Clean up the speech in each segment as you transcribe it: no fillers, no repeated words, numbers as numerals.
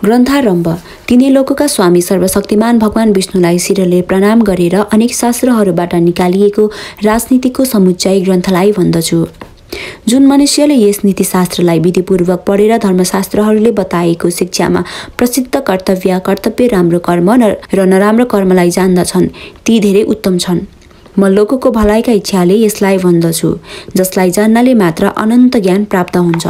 ग्रन्थारम्भ। तिनै लोकका स्वामी सर्वशक्तिमान भगवान विष्णुलाई शिरले प्रणाम गरेर अनेक शास्त्रहरूबाट निकालिएको राजनीतिको समुच्चय ग्रन्थलाई भन्दछु। जुन मनुष्यले यस नीतिशास्त्रलाई विधिपूर्वक पढेर धर्मशास्त्रहरूले बताएको शिक्षामा प्रसिद्ध कर्तव्य राम्रो कर्म र नराम्रो कर्मलाई जान्दछन् ती धेरै उत्तम छन्। म लोकको भलाइका इच्छाले यसलाई भन्दछु, जसलाई जान्नाले मात्र अनन्त ज्ञान प्राप्त हुन्छ।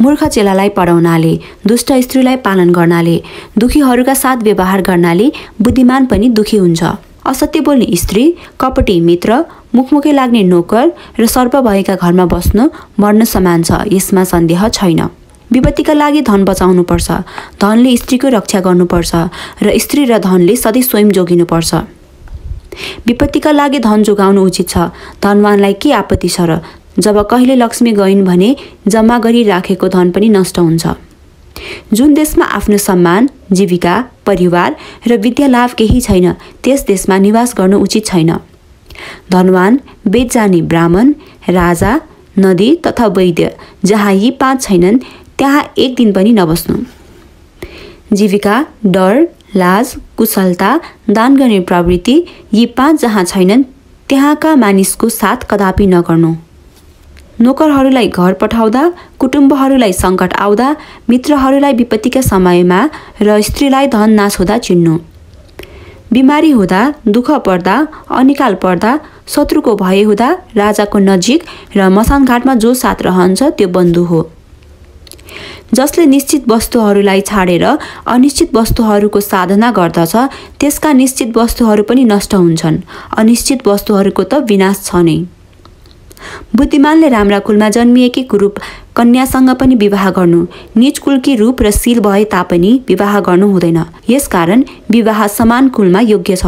मूर्ख चेलालाई पढाउनाले, दुष्ट स्त्रीलाई पालन गर्नाले, दुखीहरूका साथ व्यवहार गर्नाले बुद्धिमान पनि दुखी हुन्छ। असत्य बोल्ने स्त्री, कपटी मित्र, मुखमुखै लाग्ने नोकर र सर्प भएका घरमा बस्नु मर्न समान छ, यसमा सन्देह छैन। विपत्तिका लागि धन बचाउनुपर्छ, धनले स्त्रीको रक्षा गर्नुपर्छ र स्त्री र धनले सधैँ स्वयं जोगिनुपर्छ। विपत्तिका लागि धन जोगाउनु उचित छ, धनवानलाई के आपत्ति छ र? जब कहिले लक्ष्मी गइन् भने जम्मा गरी राखेको धन पनि नष्ट हुन्छ। जुन देशमा आफ्नो सम्मान, जीविका, परिवार र विद्या लाभ केही छैन, त्यस देशमा निवास गर्नु उचित छैन। धनवान, वेद जाने ब्राह्मण, राजा, नदी तथा वैद्य, जहाँ यी 5 छैनन् त्यहाँ एक दिन पनि नबस्नु। जीविका, डर, लाज, कुशलता, दान गर्ने प्रवृत्ति, यी 5 जहाँ छैनन् त्यहाँका मानिसको साथ कदापि नगर्नु। नोकरहरूलाई घर पठाउँदा, कुटुम्बहरूलाई सङ्कट आउँदा, मित्रहरूलाई विपत्तिका समयमा र स्त्रीलाई धन नाश हुँदा चिन्नु। बिमारी हुँदा, दुःख पर्दा, अनिकाल पर्दा, शत्रुको भय हुँदा, राजाको नजिक र मसानघाटमा जो साथ रहन्छ त्यो बन्धु हो। जसले निश्चित वस्तुहरूलाई छाडेर अनिश्चित वस्तुहरूको साधना गर्दछ त्यसका निश्चित वस्तुहरू पनि नष्ट हुन्छन्, अनिश्चित वस्तुहरूको त विनाश छ नै। बुद्धिमानले राम्रा कुलमा जन्मिएकी कुरूप कन्यासँग पनि विवाह गर्नु, नीच कुलकी रूप र शील भए तापनि विवाह गर्नु हुँदैन। यसकारण विवाह समान कुलमा योग्य छ।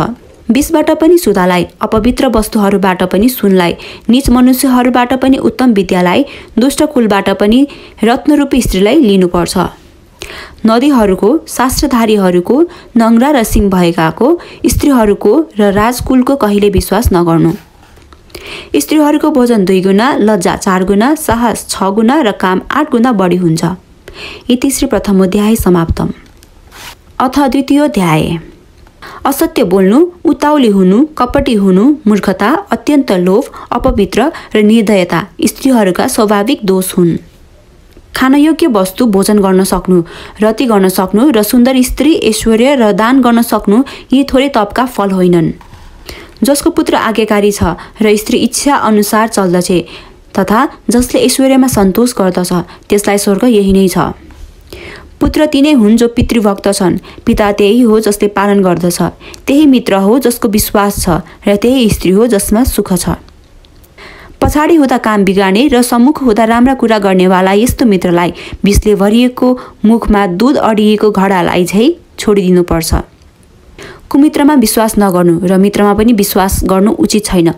विषबाट पनि सुधालाई, अपवित्र वस्तुहरूबाट पनि सुनलाई, नीच मनुष्यहरूबाट पनि उत्तम विद्यालाई, दुष्ट कुलबाट पनि रत्नरूपी स्त्रीलाई लिनुपर्छ। नदीहरूको, शास्त्रधारीहरूको, नङ्ग्रा र सिंह भएकाको, स्त्रीहरूको र राजकुलको कहिले विश्वास नगर्नु। स्त्रीहरूको भोजन 2 गुणा, लज्जा 4 गुणा, साहस 6 गुणा र काम 8 गुणा बढी हुन्छ। इति श्री प्रथमोध्याय समाप्तम। अथ द्वितीयोध्याय। असत्य बोल्नु, उताउली हुनु, कपटी हुनु, मूर्खता, अत्यन्त लोभ, अपवित्र र निर्दयता स्त्रीहरूका स्वाभाविक दोष हुन्। खानयोग्य वस्तु भोजन गर्न सक्नु, रति गर्न सक्नु र सुन्दर स्त्री, ऐश्वर्य र दान गर्न सक्नु यी थोरै तपका फल होइनन्। जसको पुत्र आज्ञाकारी छ र स्त्री इच्छा अनुसार चल्दछ तथा जसले ऐश्वर्यमा सन्तोष गर्दछ त्यसलाई स्वर्ग यही नै छ। पुत्र तिनै हुन् जो पितृभक्त छन्, पिता त्यही हो जसले पालन गर्दछ, त्यही मित्र हो जसको विश्वास छ र त्यही स्त्री हो जसमा सुख छ। पछाडि हुँदा काम बिगार्ने र सम्मुख हुँदा राम्रा कुरा गर्नेवाला यस्तो मित्रलाई विषले भरिएको मुखमा दूध अडिएको घडालाई झै छोडिदिनुपर्छ। कुमित्रमा विश्वास नगर्नु र मित्रमा पनि विश्वास गर्नु उचित छैन,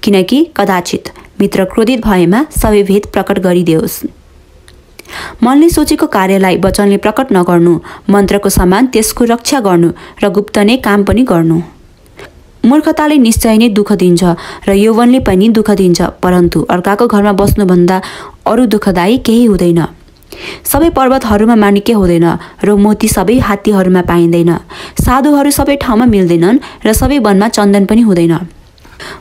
किनकि कदाचित मित्र क्रोधित भएमा सबै भेद प्रकट गरिदेओस्। मनले सोचेको कार्यलाई वचनले प्रकट नगर्नु, मन्त्रको समान त्यसको रक्षा गर्नु र गुप्त नै काम पनि गर्नु। मूर्खताले निश्चय नै दुःख दिन्छ र यौवनले पनि दुःख दिन्छ, परन्तु अर्काको घरमा बस्नुभन्दा अरू दुःखदायी केही हुँदैन। सबै पर्वतहरूमा माणिक्य हुँदैन र मोती सबै हात्तीहरूमा पाइँदैन। साधुहरू सबै ठाउँमा मिल्दैनन् र सबै वनमा चन्दन पनि हुँदैन।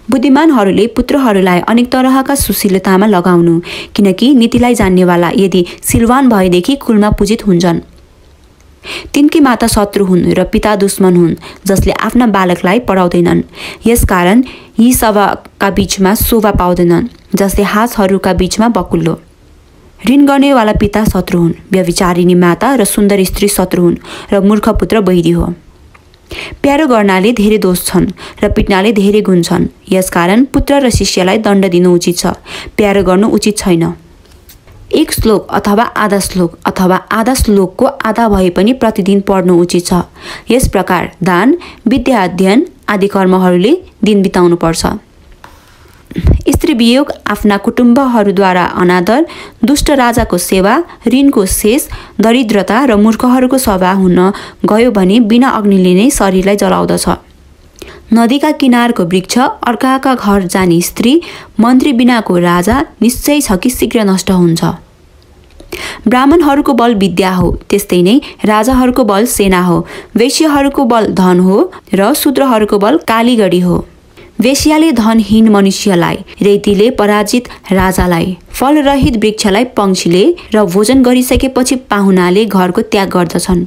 बुद्धिमानहरूले पुत्रहरूलाई अनेक तरहका सुशीलतामा लगाउनु, किनकि नीतिलाई जान्नेवाला यदि सिलवान भएदेखि कुलमा पूजित हुन्छन्। तिनकी माता शत्रु हुन् र पिता दुश्मन हुन्, जसले आफ्ना बालकलाई पढाउँदैनन्। यसकारण यी सबका बीचमा शोभा पाउँदैनन्, जसले हाँसहरूका बीचमा बकुल्लो। ऋण गर्नेवाला पिता शत्रु हुन्, व्यभिचारिणी माता र सुन्दर स्त्री शत्रु हुन् र मूर्ख पुत्र वैरी हो। प्यारो गर्नाले धेरै दोष छन् र पिट्नाले धेरै गुण छन्। यसकारण पुत्र र शिष्यलाई दण्ड दिनु उचित छ, प्यारो गर्नु उचित छैन। एक श्लोक अथवा आधा श्लोक अथवा आधा श्लोकको आधा भए पनि प्रतिदिन पढ्नु उचित छ। यस प्रकार दान, विद्या अध्ययन आदि कर्महरूले दिन बिताउनुपर्छ। स्त्री वियोग, आफ्ना कुटुम्बहरूद्वारा अनादर, दुष्ट राजाको सेवा, ऋणको शेष, दरिद्रता र मूर्खहरूको सभा हुन गयो भने बिना अग्निले नै शरीरलाई जलाउँदछ। नदीका किनारको वृक्ष, अर्काका घर जाने स्त्री, मन्त्री बिनाको राजा निश्चय छ कि शीघ्र नष्ट हुन्छ। ब्राह्मणहरूको बल विद्या हो, त्यस्तै नै राजाहरूको बल सेना हो, वेश्याहरूको बल धन हो र शूद्रहरूको बल कालीगढी हो। वेश्याले धनहीन मनुष्यलाई, रेतीले पराजित राजालाई, फलरहित वृक्षलाई पंक्षीले र भोजन गरिसकेपछि पाहुनाले घरको त्याग गर्दछन्।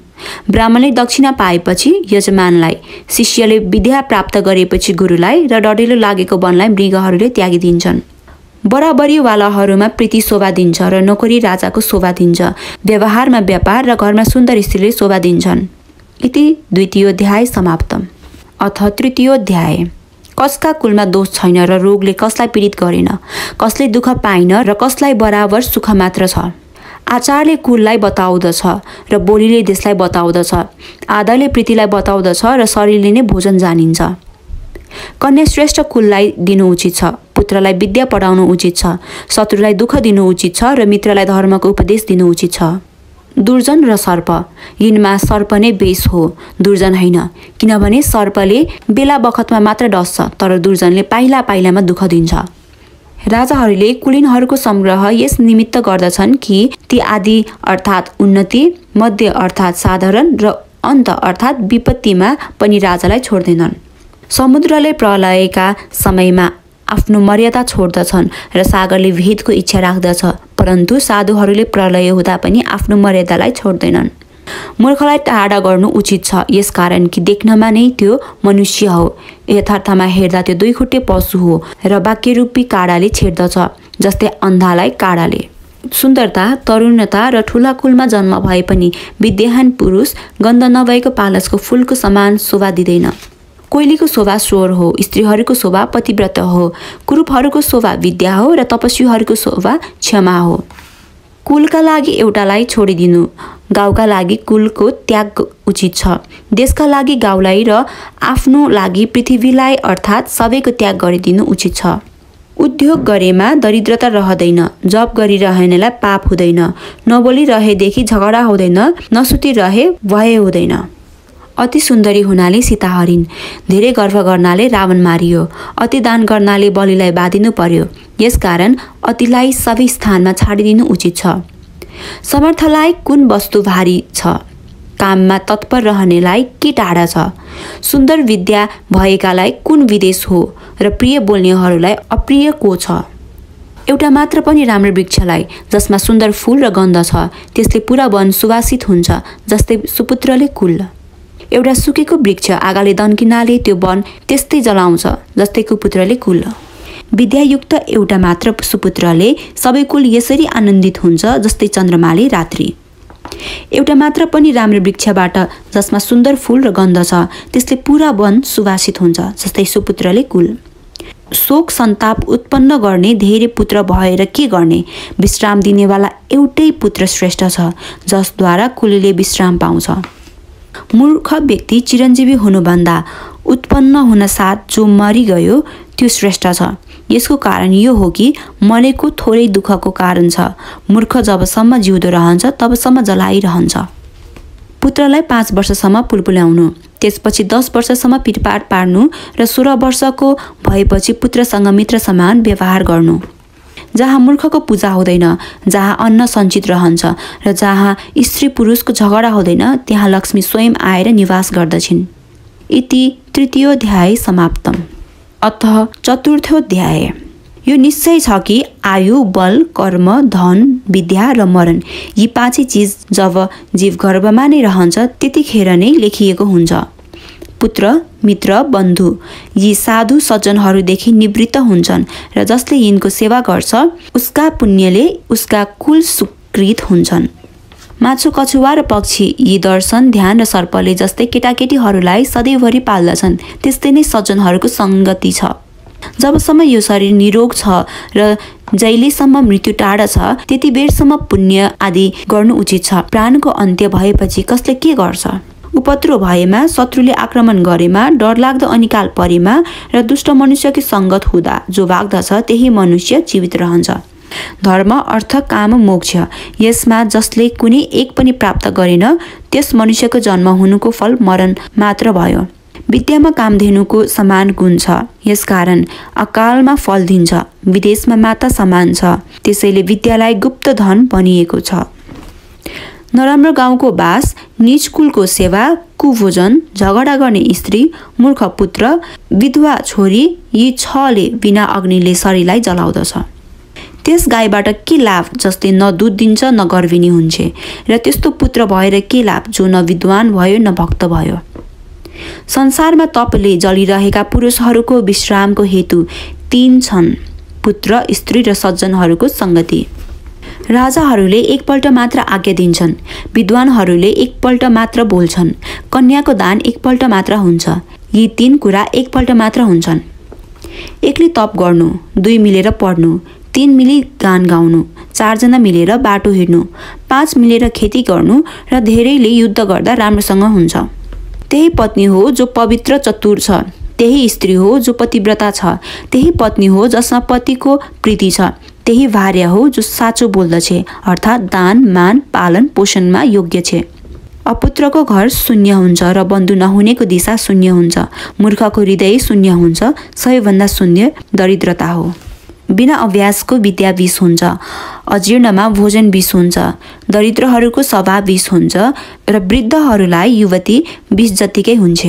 ब्राह्मणले दक्षिणा पाएपछि यजमानलाई, शिष्यले विद्या प्राप्त गरेपछि गुरुलाई र डढेलो लागेको वनलाई मृगहरूले त्यागिदिन्छन्। बराबरीवालाहरूमा प्रीति शोभा दिन्छ र नोकरी राजाको शोभा दिन्छ। व्यवहारमा व्यापार र घरमा सुन्दर स्त्रीले शोभा दिन्छन्। इति द्वितीयोध्याय समाप्तम। अथ तृतीयोध्याय। कसका कुलमा दोष छैन र रोगले कसलाई पीडित गरेन, कसले दुःख पाइन र कसलाई बराबर सुख मात्र छ। आचारले कुललाई बताउँदछ र बोलीले देशलाई बताउँदछ। आदरले प्रीतिलाई बताउँदछ र शरीरले नै भोजन जानिन्छ। कन्या श्रेष्ठ कुललाई दिनु उचित छ, पुत्रलाई विद्या पढाउनु उचित छ, शत्रुलाई दुःख दिनु उचित छ र मित्रलाई धर्मको उपदेश दिनु उचित छ। दुर्जन र सर्प। यिनमा सर्प नै बेस हो, दुर्जन होइन, किनभने सर्पले बेला बखतमा मात्र डस्छ तर दुर्जनले पाइला पाइलामा दुःख दिन्छ। राजाहरूले कुलीनहरूको संग्रह यस निमित्त गर्दछन् कि ती आदि अर्थात् उन्नति, मध्य अर्थात् साधारण र अन्त अर्थात् विपत्तिमा पनि राजालाई छोड्दैनन्। समुद्रले प्रलयका समयमा आफ्नो मर्यादा छोड्दछन् र सागरले भेदको इच्छा राख्दछ, परन्तु साधुहरूले प्रलय हुँदा पनि आफ्नो मर्यादालाई छोड्दैनन्। मूर्खलाई टाढा गर्नु उचित छ, यसकारण कि देख्नमा नै त्यो मनुष्य हो, यथार्थमा हेर्दा त्यो दुई खुट्टे पशु हो र वाक्यरूपी काँडाले छेड्दछ, जस्तै अन्धालाई काँडाले। सुन्दरता, तरुणता र ठुला कुलमा जन्म भए पनि विद्यावान पुरुष गन्ध नभएको पालसको फूलको समान शोभा दिँदैन। कोइलीको शोभा स्वर हो, स्त्रीहरूको शोभा पतिव्रत हो, कुरूपहरूको शोभा विद्या हो र तपस्वीहरूको शोभा क्षमा हो। कुलका लागि एउटालाई छोडिदिनु, गाउँका लागि कुलको त्याग उचित छ। देशका लागि गाउँलाई र आफ्नो लागि पृथ्वीलाई अर्थात् सबैको त्याग गरिदिनु उचित छ। उद्योग गरेमा दरिद्रता रहँदैन, जप गरिरहेनेलाई पाप हुँदैन, नबोलिरहेदेखि झगडा हुँदैन, नसुतिरहे भय हुँदैन। अति सुन्दरी हुनाले सीता हरिन्, धेरै गर्व गर्नाले रावण मारियो, अति दान गर्नाले बलिलाई बाँधिनु पर्यो। यसकारण अतिलाई सबै स्थानमा छाडिदिनु उचित छ। समर्थलाई कुन वस्तु भारी छ, काममा तत्पर रहनेलाई के टाढा छ। सुन्दर विद्या भएकालाई कुन विदेश हो र प्रिय बोल्नेहरूलाई अप्रिय को छ। एउटा मात्र पनि राम्रो वृक्षलाई जसमा सुन्दर फूल र गन्ध छ, त्यसले पुरा वन सुवासित हुन्छ, जस्तै सुपुत्रले कुल। एउटा सुकेको वृक्ष आगाले दन्किनाले त्यो वन त्यस्तै जलाउँछ, जस्तै कुपुत्रले कुल। विद्यायुक्त एउटा मात्र सुपुत्रले सबै कुल यसरी आनन्दित हुन्छ, जस्तै चन्द्रमाले रात्रि। एउटा मात्र पनि राम्रो वृक्षबाट जसमा सुन्दर फूल र गन्ध छ, त्यसले पुरा वन सुवासित हुन्छ, जस्तै सुपुत्रले कुल। शोक सन्ताप उत्पन्न गर्ने धेरै पुत्र भएर के गर्ने, विश्राम दिनेवाला एउटै पुत्र श्रेष्ठ छ, जसद्वारा कुलले विश्राम पाउँछ। मूर्ख व्यक्ति चिरञ्जीवी हुनुभन्दा उत्पन्न हुन साथ जो मरिगयो त्यो श्रेष्ठ छ। यसको कारण यो हो कि मरेको थोरै दुःखको कारण छ। मूर्ख जबसम्म जिउँदो रहन्छ तबसम्म जलाइरहन्छ। पुत्रलाई 5 वर्षसम्म पुलपुल्याउनु, त्यसपछि 10 वर्षसम्म पिटपाट पार्नु र 16 वर्षको भएपछि पुत्रसँग मित्र समान व्यवहार गर्नु। जहाँ मूर्खको पूजा हुँदैन, जहाँ अन्न सञ्चित रहन्छ र जहाँ स्त्री पुरुषको झगडा हुँदैन, त्यहाँ लक्ष्मी स्वयं आएर निवास गर्दछिन्। इति तृतीयोध्याय समाप्तम। अथ चतुर्थोध्याय। यो निश्चय छ कि आयु, बल, कर्म, धन, विद्या र मरण यी 5 चिज जब जीव गर्भमा नै रहन्छ त्यतिखेर नै लेखिएको हुन्छ। पुत्र, मित्र, बन्धु यी साधु सज्जनहरूदेखि निवृत्त हुन्छन् र जसले यिनको सेवा गर्छ उसका पुण्यले उसका कुल सुकृत हुन्छन्। माछो, कछुवा र पक्षी यी दर्शन, ध्यान र सर्पले जस्तै केटाकेटीहरूलाई सधैँभरि पाल्दछन्, त्यस्तै नै सज्जनहरूको सङ्गति छ। जबसम्म यो शरीर निरोग छ र जहिलेसम्म मृत्यु टाढा छ त्यति बेरसम्म पुण्य आदि गर्नु उचित छ। प्राणको अन्त्य भएपछि कसले के गर्छ? उपद्रो भएमा, शत्रुले आक्रमण गरेमा, डरलाग्दो अनिकाल परेमा र दुष्ट मनुष्यकी सङ्गत हुँदा जो भाग्दछ त्यही मनुष्य जीवित रहन्छ। धर्म, अर्थ, काम, मोक्ष यसमा जसले कुनै एक पनि प्राप्त गरेन त्यस मनुष्यको जन्म हुनुको फल मरण मात्र भयो। विद्यामा कामधेनुको समान गुण छ, यसकारण अकालमा फल दिन्छ। विदेशमा माता समान छ, त्यसैले विद्यालाई गुप्त धन भनिएको छ। नराम्रो गाउँको बास, नीच कुलको सेवा, कुभोजन, झगडा गर्ने स्त्री, मूर्ख पुत्र, विधवा छोरी, यी 6ले बिना अग्निले शरीरलाई जलाउँदछ। त्यस गाईबाट के लाभ जसले न दुध दिन्छ न गर्भिणी हुन्छ, र त्यस्तो पुत्र भएर के लाभ जो न विद्वान भयो न भक्त भयो। संसारमा तपले जलिरहेका पुरुषहरूको विश्रामको हेतु 3 छन्: पुत्र, स्त्री र सज्जनहरूको सङ्गति। राजाहरूले एकपल्ट मात्र आज्ञा दिन्छन्, विद्वानहरूले एकपल्ट मात्र बोल्छन्, कन्याको दान एकपल्ट मात्र हुन्छ। यी 3 कुरा एकपल्ट मात्र हुन्छन्। एकले तप गर्नु, 2 मिलेर पढ्नु, 3 मिली गान गाउनु, 4 जना मिलेर बाटो हिँड्नु, 5 मिलेर खेती गर्नु र धेरैले युद्ध गर्दा राम्रोसँग हुन्छ। त्यही पत्नी हो जो पवित्र चतुर छ, त्यही स्त्री हो जो पतिव्रता छ, त्यही पत्नी हो जसमा पतिको प्रीति छ, त्यही भार्या हो जो साँचो बोल्दछ, अर्थात् दान, मान, पालन पोषणमा योग्य छ। अपुत्रको घर शून्य हुन्छ र बन्धु नहुनेको दिशा शून्य हुन्छ। मूर्खको हृदय शून्य हुन्छ, सबैभन्दा शून्य दरिद्रता हो। बिना अभ्यासको विद्या विष हुन्छ, अजीर्णमा भोजन विष हुन्छ, दरिद्रहरूको स्वभाव विष हुन्छ र वृद्धहरूलाई युवती विष जतिकै हुन्छ।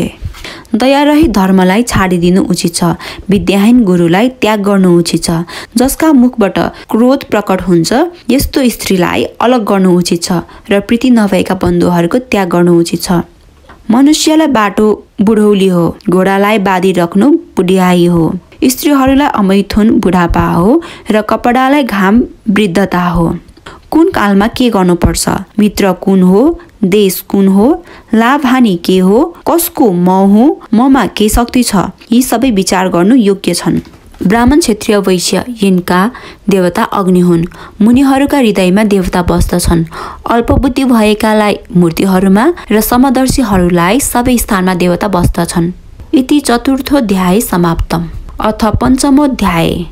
दया रहित धर्मलाई छाडिदिनु उचित छ, विद्याहीन गुरुलाई त्याग गर्नु उचित छ। जसका मुखबाट क्रोध प्रकट हुन्छ, यस्तो स्त्रीलाई अलग गर्नु उचित छ र प्रीति नभएका बन्धुहरूको त्याग गर्नु उचित छ। मनुष्यलाई बाटो बुढौली हो, घोडालाई बाँधी राख्नु बुढियाई हो। स्त्रीहरूलाई अमैथुन बुढापा हो र कपडालाई घाम वृद्धता हो। कुन कालमा के गर्नुपर्छ, मित्र कुन हो, देश कुन हो, लाभ हानि के हो, कसको म हो, ममा के शक्ति छ, यी सबै विचार गर्नु योग्य छन्। ब्राह्मण, क्षत्रिय, वैश्य यिनका देवता अग्नि हुन्। मुनिहरूका हृदयमा देवता बस्दछन्। अल्पबुद्धि भएकालाई मूर्तिहरूमा र समदर्शीहरूलाई सबै स्थानमा देवता बस्दछन्। इति चतुर्थोऽध्याय समाप्तम्। अथ पञ्चमोऽध्याय।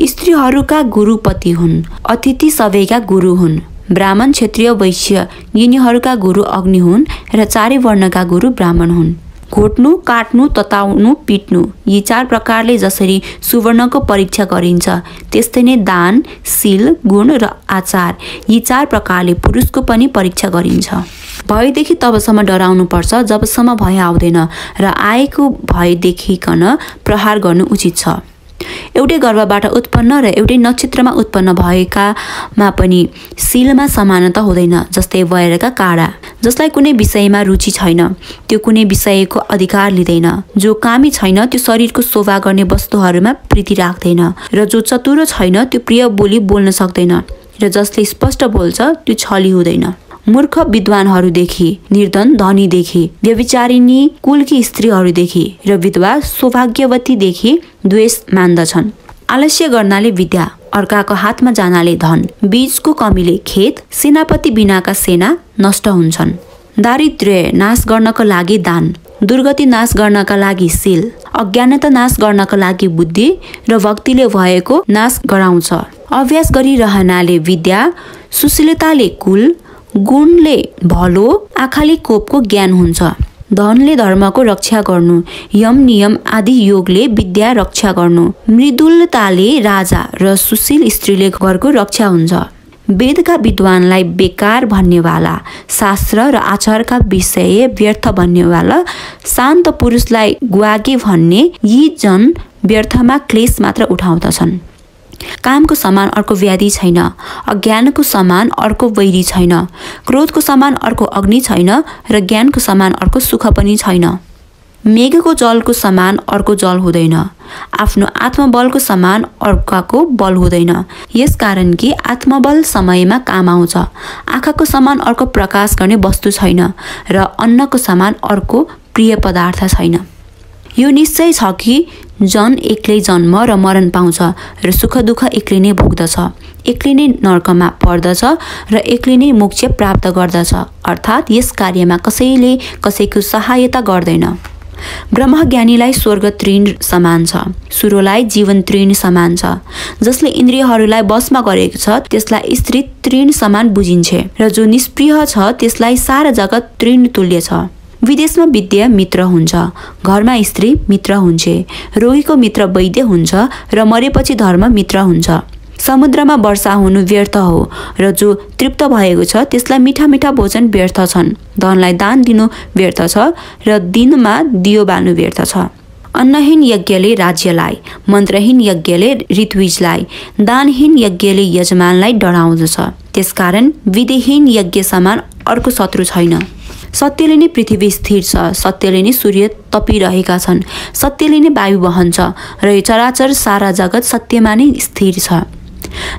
स्त्रीहरूका गुरुपति हुन्, अतिथि सबैका गुरु हुन्। ब्राह्मण, क्षत्रिय, वैश्य यिनीहरूका गुरु अग्नि हुन् र 4 वर्णका गुरु ब्राह्मण हुन्। घोट्नु, काट्नु, तताउनु, पिट्नु यी 4 प्रकारले जसरी सुवर्णको परीक्षा गरिन्छ, त्यस्तै नै दान, शील, गुण र आचार यी 4 प्रकारले पुरुषको पनि परीक्षा गरिन्छ। भयदेखि तबसम्म डराउनु पर्छ जबसम्म भय आउँदैन र आएको भय देखिकन प्रहार गर्नु उचित छ। एउटै गर्भबाट उत्पन्न र एउटै नक्षत्रमा उत्पन्न भएकामा पनि शीलमा समानता हुँदैन। जस्तै वयरका काँडा, जसलाई कुनै विषयमा रुचि छैन त्यो कुनै विषयको अधिकार लिँदैन। जो कामी छैन त्यो शरीरको शोभा गर्ने वस्तुहरूमा प्रीति राख्दैन र जो चतुरो छैन त्यो प्रिय बोली बोल्न सक्दैन र जसले स्पष्ट बोल्छ त्यो छली हुँदैन। मूर्ख विद्वानहरूदेखि, निर्धन धनीदेखि, व्यभिचारिणी कुलकी स्त्रीहरूदेखि र विधवा सौभाग्यवतीदेखि द्वेष मान्दछन्। आलस्य गर्नाले विद्या, अर्काको हातमा जानाले धन, बीजको कमीले खेत, सेनापति बिनाका सेना नष्ट हुन्छन्। दारिद्र्य नाश गर्नको लागि दान, दुर्गति नाश गर्नका लागि शील, अज्ञानता नाश गर्नका लागि बुद्धि र भक्तिले भएको नाश गराउँछ। अभ्यास गरिरहनाले विद्या, सुशीलताले कुल, गुणले भलो, आँखाले कोपको ज्ञान हुन्छ। धनले धर्मको रक्षा गर्नु, यम नियम आदि योगले विद्या रक्षा गर्नु, मृदुलताले राजा र सुशील स्त्रीले घरको रक्षा हुन्छ। वेदका विद्वानलाई बेकार भन्नेवाला, शास्त्र र आचारका विषय व्यर्थ भन्नेवाला, शान्त पुरुषलाई गुवागे भन्ने यी जन व्यर्थमा क्लेश मात्र उठाउँदछन्। कामको समान अर्को व्याधि छैन, अज्ञानको समान अर्को वैरी छैन, क्रोधको समान अर्को अग्नि छैन र ज्ञानको समान अर्को सुख पनि छैन। मेघको जलको समान अर्को जल हुँदैन, आफ्नो आत्मबलको समान अर्काको बल हुँदैन। यसकारण कि आत्मबल समयमा काम आउँछ। आँखाको समान अर्को प्रकाश गर्ने वस्तु छैन र अन्नको समान अर्को प्रिय पदार्थ छैन। यो निश्चय छ कि जन एक्लै जन्म र मरण पाउँछ र सुख दुःख एक्लै नै भोग्दछ, एक्लै नै नर्कमा पर्दछ र एक्लै नै मोक्ष प्राप्त गर्दछ। अर्थात् यस कार्यमा कसैले कसैको सहायता गर्दैन। ब्रह्मज्ञानीलाई स्वर्ग तृण समान छ, सुरोलाई जीवन तृण समान छ। जसले इन्द्रियहरूलाई वशमा गरेको छ त्यसलाई स्त्री तृण समान बुझिन्छ र जो निष्प्रिय छ त्यसलाई सारा जगत तृण तुल्य छ। विदेशमा विद्या मित्र हुन्छ, घरमा स्त्री मित्र हुन्छ, रोगीको मित्र वैद्य हुन्छ र मरेपछि धर्म मित्र हुन्छ। समुद्रमा वर्षा हुनु व्यर्थ हो र जो तृप्त भएको छ त्यसलाई मिठा मिठा भोजन व्यर्थ छन्। धनलाई दान दिनु व्यर्थ छ र दिनमा दियो बाल्नु व्यर्थ छ। अन्नहीन यज्ञले राज्यलाई, मन्त्रहीन यज्ञले ऋत्विजलाई, दानहीन यज्ञले यजमानलाई डराउँदछ। त्यसकारण विधिहीन यज्ञ समान अर्को शत्रु छैन। सत्यले नै पृथ्वी स्थिर छ, सत्यले नै सूर्य तपिरहेका छन्, सत्यले नै वायु वहन्छ र यो चराचर सारा जगत सत्यमा नै स्थिर छ।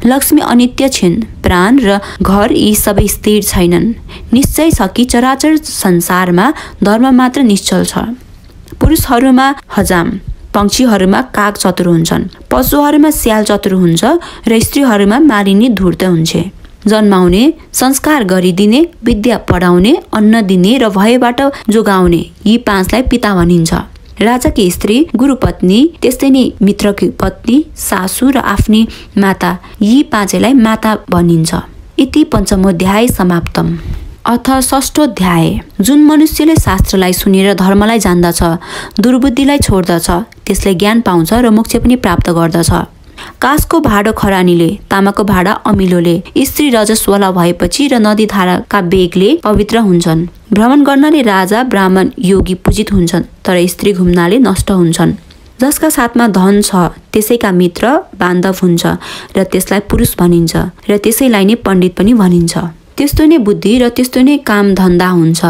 लक्ष्मी अनित्य छिन्, प्राण र घर यी सबै स्थिर छैनन्। निश्चय छ कि चराचर संसारमा धर्म मात्र निश्चल छ। पुरुषहरूमा हजाम, पक्षीहरूमा काग चतुर हुन्छन्, पशुहरूमा स्याल चतुर हुन्छ र स्त्रीहरूमा मालिनी धूर्त हुन्छ। जन्माउने, संस्कार गरिदिने, विद्या पढाउने, अन्न दिने र भयबाट जोगाउने यी पाँचलाई पिता भनिन्छ। राजाकी स्त्री, गुरुपत्नी, त्यस्तै नै मित्रकी पत्नी, सासू र आफ्नी माता यी पाँचैलाई माता भनिन्छ। इति पञ्चमोऽध्याय समाप्तम। अथ षष्ठोऽध्याय। जुन मनुष्यले शास्त्रलाई सुनेर धर्मलाई जान्दछ, दुर्बुद्धिलाई छोड्दछ, त्यसले ज्ञान पाउँछ र मोक्ष पनि प्राप्त गर्दछ। कासको भाँडो खरानीले, तामाको भाँडा अमिलोले, स्त्री रजस्वला भएपछि र नदी धाराका वेगले पवित्र हुन्छन्। भ्रमण गर्नाले राजा, ब्राह्मण, योगी पूजित हुन्छन्, तर स्त्री घुम्नाले नष्ट हुन्छन्। जसका साथमा धन छ त्यसैका मित्र बान्धव हुन्छ र त्यसलाई पुरुष भनिन्छ र त्यसैलाई नै पण्डित पनि भनिन्छ। त्यस्तो नै बुद्धि र त्यस्तो नै काम धन्दा हुन्छ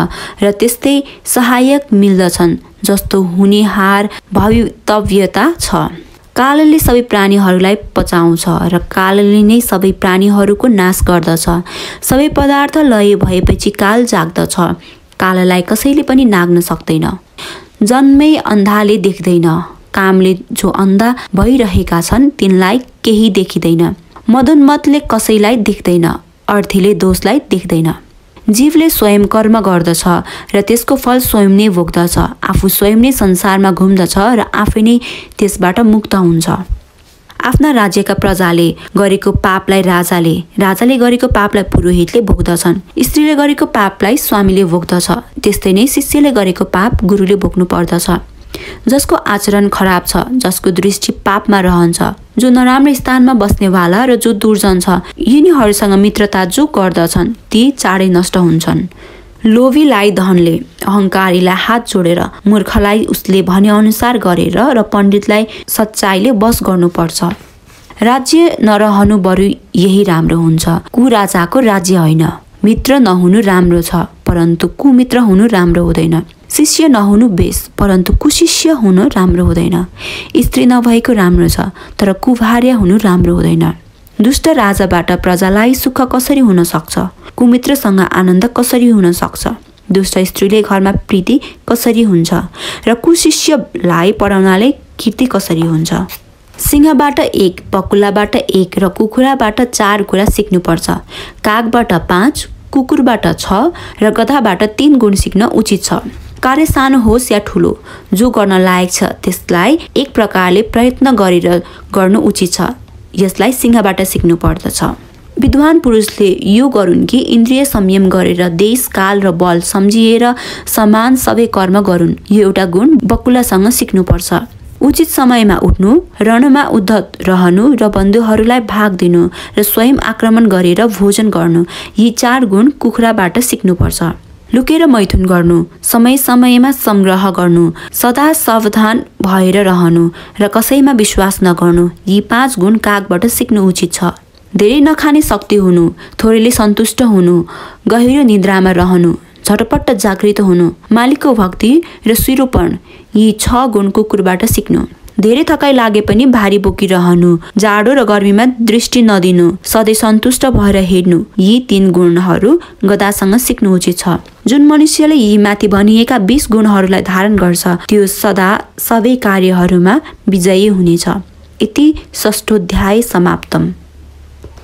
र त्यस्तै सहायक मिल्दछन् जस्तो हुनेहार भवितव्यता छ। कालले सबै प्राणीहरूलाई पचाउँछ र कालले नै सबै प्राणीहरूको नाश गर्दछ। सबै पदार्थ लय भएपछि काल जाग्दछ। काललाई कसैले पनि नाग्न सक्दैन। जन्मै अन्धाले देख्दैन, कामले जो अन्धा भइरहेका छन् तिनलाई केही देखिँदैन। मदोन्मत्तले कसैलाई देख्दैन, अर्थीले दोषलाई देख्दैन। जीवले स्वयं कर्म गर्दछ र त्यसको फल स्वयं नै भोग्दछ। आफू स्वयं नै संसारमा घुम्दछ र आफै नै त्यसबाट मुक्त हुन्छ। आफ्ना राज्यका प्रजाले गरेको पापलाई राजाले, राजाले गरेको पापलाई पुरोहितले भोग्दछन्। स्त्रीले गरेको पापलाई स्वामीले भोग्दछ। त्यस्तै नै शिष्यले गरेको पाप गुरुले भोग्नु पर्दछ। जसको आचरण खराब छ, जसको दृष्टि पापमा रहन्छ, जो नराम्रो स्थानमा बस्नेवाला र जो दुर्जन छ, यिनीहरूसँग मित्रता जो गर्दछन् ती चाँडै नष्ट हुन्छन्। लोभीलाई धनले, अहङ्कारीलाई हात जोडेर, मूर्खलाई उसले भनेअनुसार गरेर र पण्डितलाई सच्चाइले बस गर्नुपर्छ। राज्य नरहनु बरु यही राम्रो हुन्छ। कुराजाको राज्य होइन। मित्र नहुनु राम्रो छ, परन्तु कुमित्र हुनु राम्रो हुँदैन। शिष्य नहुनु बेस, परन्तु कुशिष्य हुनु राम्रो हुँदैन। स्त्री नभएको राम्रो छ, तर कुभार्या हुनु राम्रो हुँदैन। दुष्ट राजाबाट प्रजालाई सुख कसरी हुन सक्छ? कुमित्रसँग आनन्द कसरी हुन सक्छ? दुष्ट स्त्रीले घरमा प्रीति कसरी हुन्छ र कुशिष्यलाई पढाउनाले कीर्ति कसरी हुन्छ? सिंहबाट 1, बकुलाबाट 1 र कुखुराबाट 4 कुरा सिक्नुपर्छ। कागबाट 5, कुकुरबाट 6 र गधाबाट 3 गुण सिक्न उचित छ। कार्य सानो होस् या ठुलो, जो गर्न लायक छ त्यसलाई एक प्रकारले प्रयत्न गरेर गर्नु उचित छ। यसलाई सिंहबाट सिक्नु पर्दछ। विद्वान पुरुषले यो गरून् कि इन्द्रिय संयम गरेर देश, काल र बल सम्झिएर समान सबै कर्म गरून्। यो एउटा गुण बकुलासँग सिक्नुपर्छ। उचित समयमा उठ्नु, रणमा उद्धत रहनु र बन्धुहरूलाई भाग दिनु र स्वयं आक्रमण गरेर भोजन गर्नु, यी 4 गुण कुखुराबाट सिक्नुपर्छ। लुकेर मैथुन गर्नु, समय समयमा संग्रह गर्नु, सदा सावधान भएर रहनु र कसैमा विश्वास नगर्नु, यी 5 गुण कागबाट सिक्नु उचित छ। धेरै नखाने शक्ति हुनु, थोरैले सन्तुष्ट हुनु, गहिरो निद्रामा रहनु, झटपट्ट जागृत हुनु, मालिकको भक्ति र सिरोपण, यी 6 गुण कुकुरबाट सिक्नु। धेरै थकाइ लागे पनि भारी बोकिरहनु, जाडो र गर्मीमा दृष्टि नदिनु, सधैँ सन्तुष्ट भएर हिँड्नु, यी 3 गुणहरू गधासँग सिक्नु उचित छ। जुन मनुष्यले यी माथि भनिएका 20 गुणहरूलाई धारण गर्छ त्यो सदा सबै कार्यहरूमा विजयी हुनेछ। इति षष्ठोऽध्याय समाप्तम।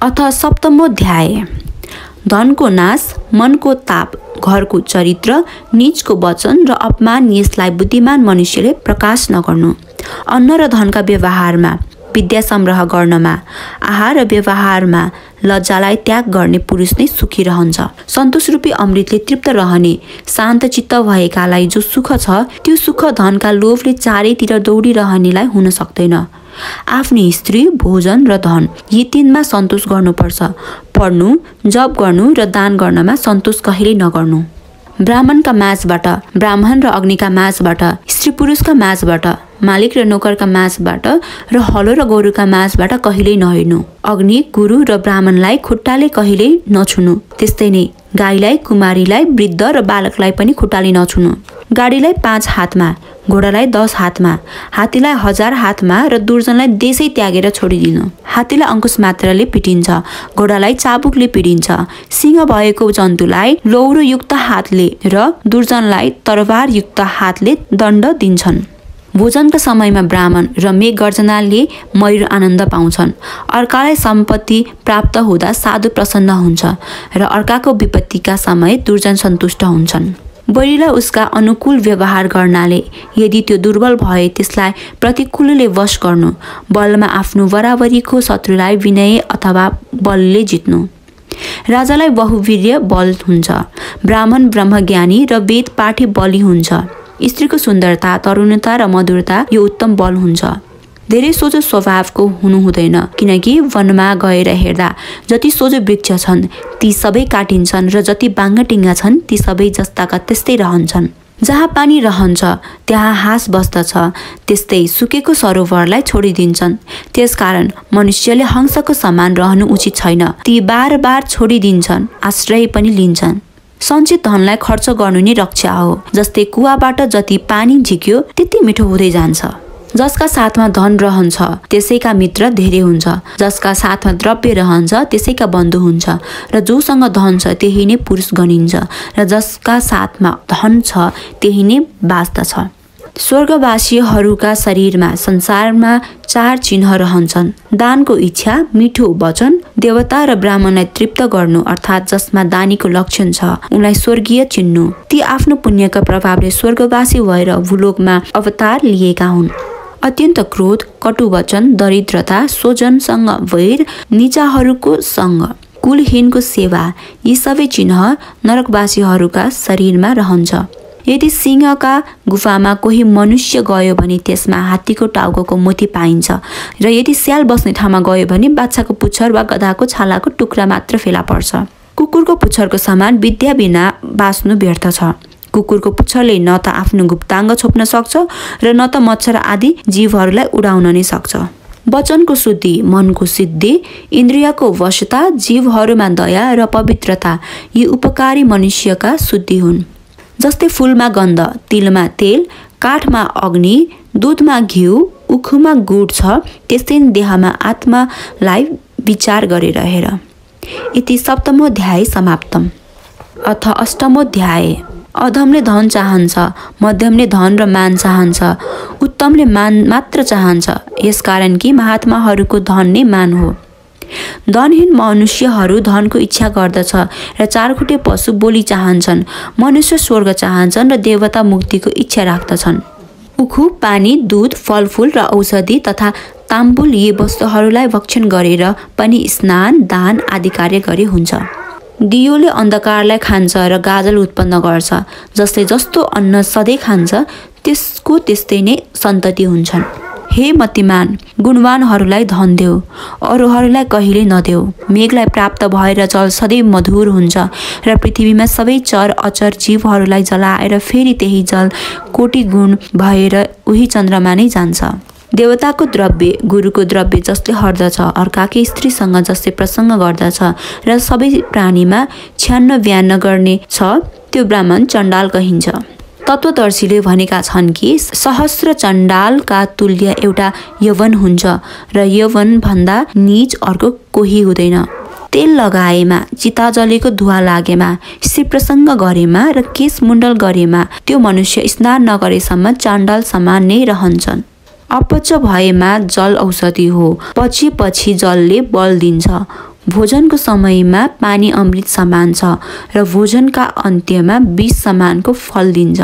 अथ सप्तमोऽध्याय। धनको नाश, मनको ताप, घरको चरित्र, नीचको वचन र अपमान, यसलाई बुद्धिमान मनुष्यले प्रकाश नगर्नु। अन्न र धनका व्यवहारमा विद्या संग्रह गर्नमा, आहार र व्यवहारमा लज्जालाई त्याग गर्ने पुरुष नै सुखी रहन्छ। सन्तोष रूपी अमृतले तृप्त रहने, शान्त चित्त भएकालाई जो सुख छ त्यो सुख धनका लोभले चारैतिर दौडिरहनेलाई हुन सक्दैन। आफ्नी स्त्री, भोजन र धन यी तीनमा सन्तोष गर्नुपर्छ। पढ्नु, जप गर्नु र दान गर्नमा सन्तोष कहिल्यै नगर्नु। ब्राह्मणका माझबाट, ब्राह्मण र अग्निका माझबाट, स्त्री पुरुषका माझबाट, मालिक र नोकरका माझबाट र हलो र गोरुका माझबाट कहिल्यै नहिँड्नु। अग्नि, गुरु र ब्राह्मणलाई खुट्टाले कहिल्यै नछुनु। त्यस्तै नै गाईलाई, कुमारीलाई, वृद्ध र बालकलाई पनि खुट्टाले नछुनु। गाडीलाई 5 हातमा, घोडालाई 10 हातमा, हात्तीलाई 1000 हातमा र दुर्जनलाई देशै त्यागेर छोडिदिनु। हात्तीलाई अंकुश मात्रले पिटिन्छ, घोडालाई चाबुकले पिडिन्छ, सिंह भएको जन्तुलाई लौरोयुक्त हातले र दुर्जनलाई तरवारयुक्त हातले दण्ड दिन्छन्। भोजनका समयमा ब्राह्मण र मेघ गर्जनाले मयूर आनन्द पाउँछन्। अर्कालाई सम्पत्ति प्राप्त हुँदा साधु प्रसन्न हुन्छ र अर्काको विपत्तिका समय दुर्जन सन्तुष्ट हुन्छन्। बैरीलाई उसका अनुकूल व्यवहार गर्नाले यदि त्यो दुर्बल भए त्यसलाई प्रतिकूलले वश गर्नु। बलमा आफ्नो बराबरीको शत्रुलाई विनय अथवा बलले जित्नु। राजालाई बहुवीर्य बल हुन्छ। ब्राह्मण ब्रह्मज्ञानी र वेद पाठी बली हुन्छ। स्त्रीको सुन्दरता, तरुणता र मधुरता यो उत्तम बल हुन्छ। धेरै सोझो स्वभावको हुनु हुँदैन, किनकि वनमा गएर हेर्दा जति सोझो वृक्ष छन् ती सबै काटिन्छन् र जति बाङ्गाटिङ्गा छन् ती सबै जस्ताका त्यस्तै रहन्छन्। जहाँ पानी रहन्छ त्यहाँ हाँस बस्दछ, त्यस्तै सुकेको सरोवरलाई छोडिदिन्छन्। त्यसकारण मनुष्यले हंसको समान रहनु उचित छैन। ती बार बार छोडिदिन्छन्, आश्रय पनि लिन्छन्। सञ्चित धनलाई खर्च गर्नु नै रक्षा हो। जस्तै कुवाबाट जति पानी झिक्यो त्यति मिठो हुँदै जान्छ। जसका साथमा धन रहन्छ त्यसैका मित्र धेरै हुन्छ। जसका साथमा द्रव्य रहन्छ त्यसैका बन्धु हुन्छ र जोसँग धन छ त्यही नै पुरुष गनिन्छ र जसका साथमा धन छ त्यही नै बाँच्दछ। स्वर्गवासीहरूका शरीरमा संसारमा 4 चिन्ह रहन्छन्। दानको इच्छा, मिठो वचन, देवता र ब्राह्मणलाई तृप्त गर्नु अर्थात् जसमा दानीको लक्षण छ उनलाई स्वर्गीय चिन्नु। ती आफ्नो पुण्यका प्रभावले स्वर्गवासी भएर भूलोकमा अवतार लिएका हुन्। अत्यन्त क्रोध, कटु वचन, दरिद्रता, स्वजनसँग वैर, नीचाहरूको सङ्ग, कुलहीनको सेवा यी सबै चिन्ह नरकवासीहरूका शरीरमा रहन्छ। यदि सिंहका गुफामा कोही मनुष्य गयो भने त्यसमा हात्तीको टाउको मोती पाइन्छ र यदि स्याल बस्ने ठाउँमा गयो भने बाछाको पुच्छर वा गधाको छालाको टुक्रा मात्र फेला पर्छ। कुकुरको पुच्छरको समान विद्या बिना बाँच्नु व्यर्थ छ। कुकुरको पुच्छरले न त आफ्नो गुप्ताङ्ग छोप्न सक्छ र न त मच्छर आदि जीवहरूलाई उडाउन नै सक्छ। वचनको शुद्धि, मनको सिद्धि, इन्द्रियको वशता, जीवहरूमा दया र पवित्रता यी उपकारी मनुष्यका शुद्धि हुन्। जस्तै फूलमा गन्ध, तिलमा तेल, काठमा अग्नि, दूधमा घिउ, उखुमा गुड छ त्यस्तै देहमा आत्मालाई विचार गरेर हेर। इति सप्तमोऽध्याय समाप्तम। अथ अष्टमोऽध्याय। अधमले धन चाहन्छ, मध्यमले धन र मान चाहन्छ, उत्तमले मान मात्र चाहन्छ। यसकारण कि महात्माहरूको धन नै मान हो। धनहीन मनुष्यहरू धनको इच्छा गर्दछ र 4 खुटे पशु बोली चाहन्छन्। मनुष्य स्वर्ग चाहन्छन् र देवता मुक्तिको इच्छा राख्दछन्। उखु, पानी, दूध, फलफूल र औषधि तथा ताम्बुल यी वस्तुहरूलाई भक्षण गरेर पनि स्नान, दान आदि कार्य गरे हुन्छ। दियोले अन्धकारलाई खान्छ र गाजल उत्पन्न गर्छ। जसले जस्तो अन्न सधैँ खान्छ त्यसको त्यस्तै नै सन्तति हुन्छन्। हे मतिमान, गुणवानहरूलाई धन देऊ, अरूहरूलाई कहिले नदेऊ। मेघलाई प्राप्त भएर जल सधैँ मधुर हुन्छ र पृथ्वीमा सबै चर अचर जीवहरूलाई जलाएर फेरि त्यही जल कोटि गुण भएर उही चन्द्रमा नै जान्छ। देवताको द्रव्य, गुरुको द्रव्य जसले हर्दछ, अर्काकै स्त्रीसँग जसले प्रसङ्ग गर्दछ र सबै प्राणीमा छ्यान्न व्यान्न गर्ने छ त्यो ब्राह्मण चण्डाल कहिन्छ। तत्त्वदर्शीले भनेका छन् कि सहस्र चण्डालका तुल्य एउटा यवन हुन्छ र यवन भन्दा नीच अर्को कोही हुँदैन। तेल लगाएमा, चिता जलेको धुवा लागेमा, स्त्री प्रसङ्ग गरेमा र केश मुण्डल गरेमा त्यो मनुष्य स्नान नगरेसम्म चण्डाल समान नै रहन्छन्। अपच भएमा जल औषधि हो, पछि जलले बल दिन्छ। भोजनको समयमा पानी अमृत समान छ र भोजनका अन्त्यमा विष समानको फल दिन्छ।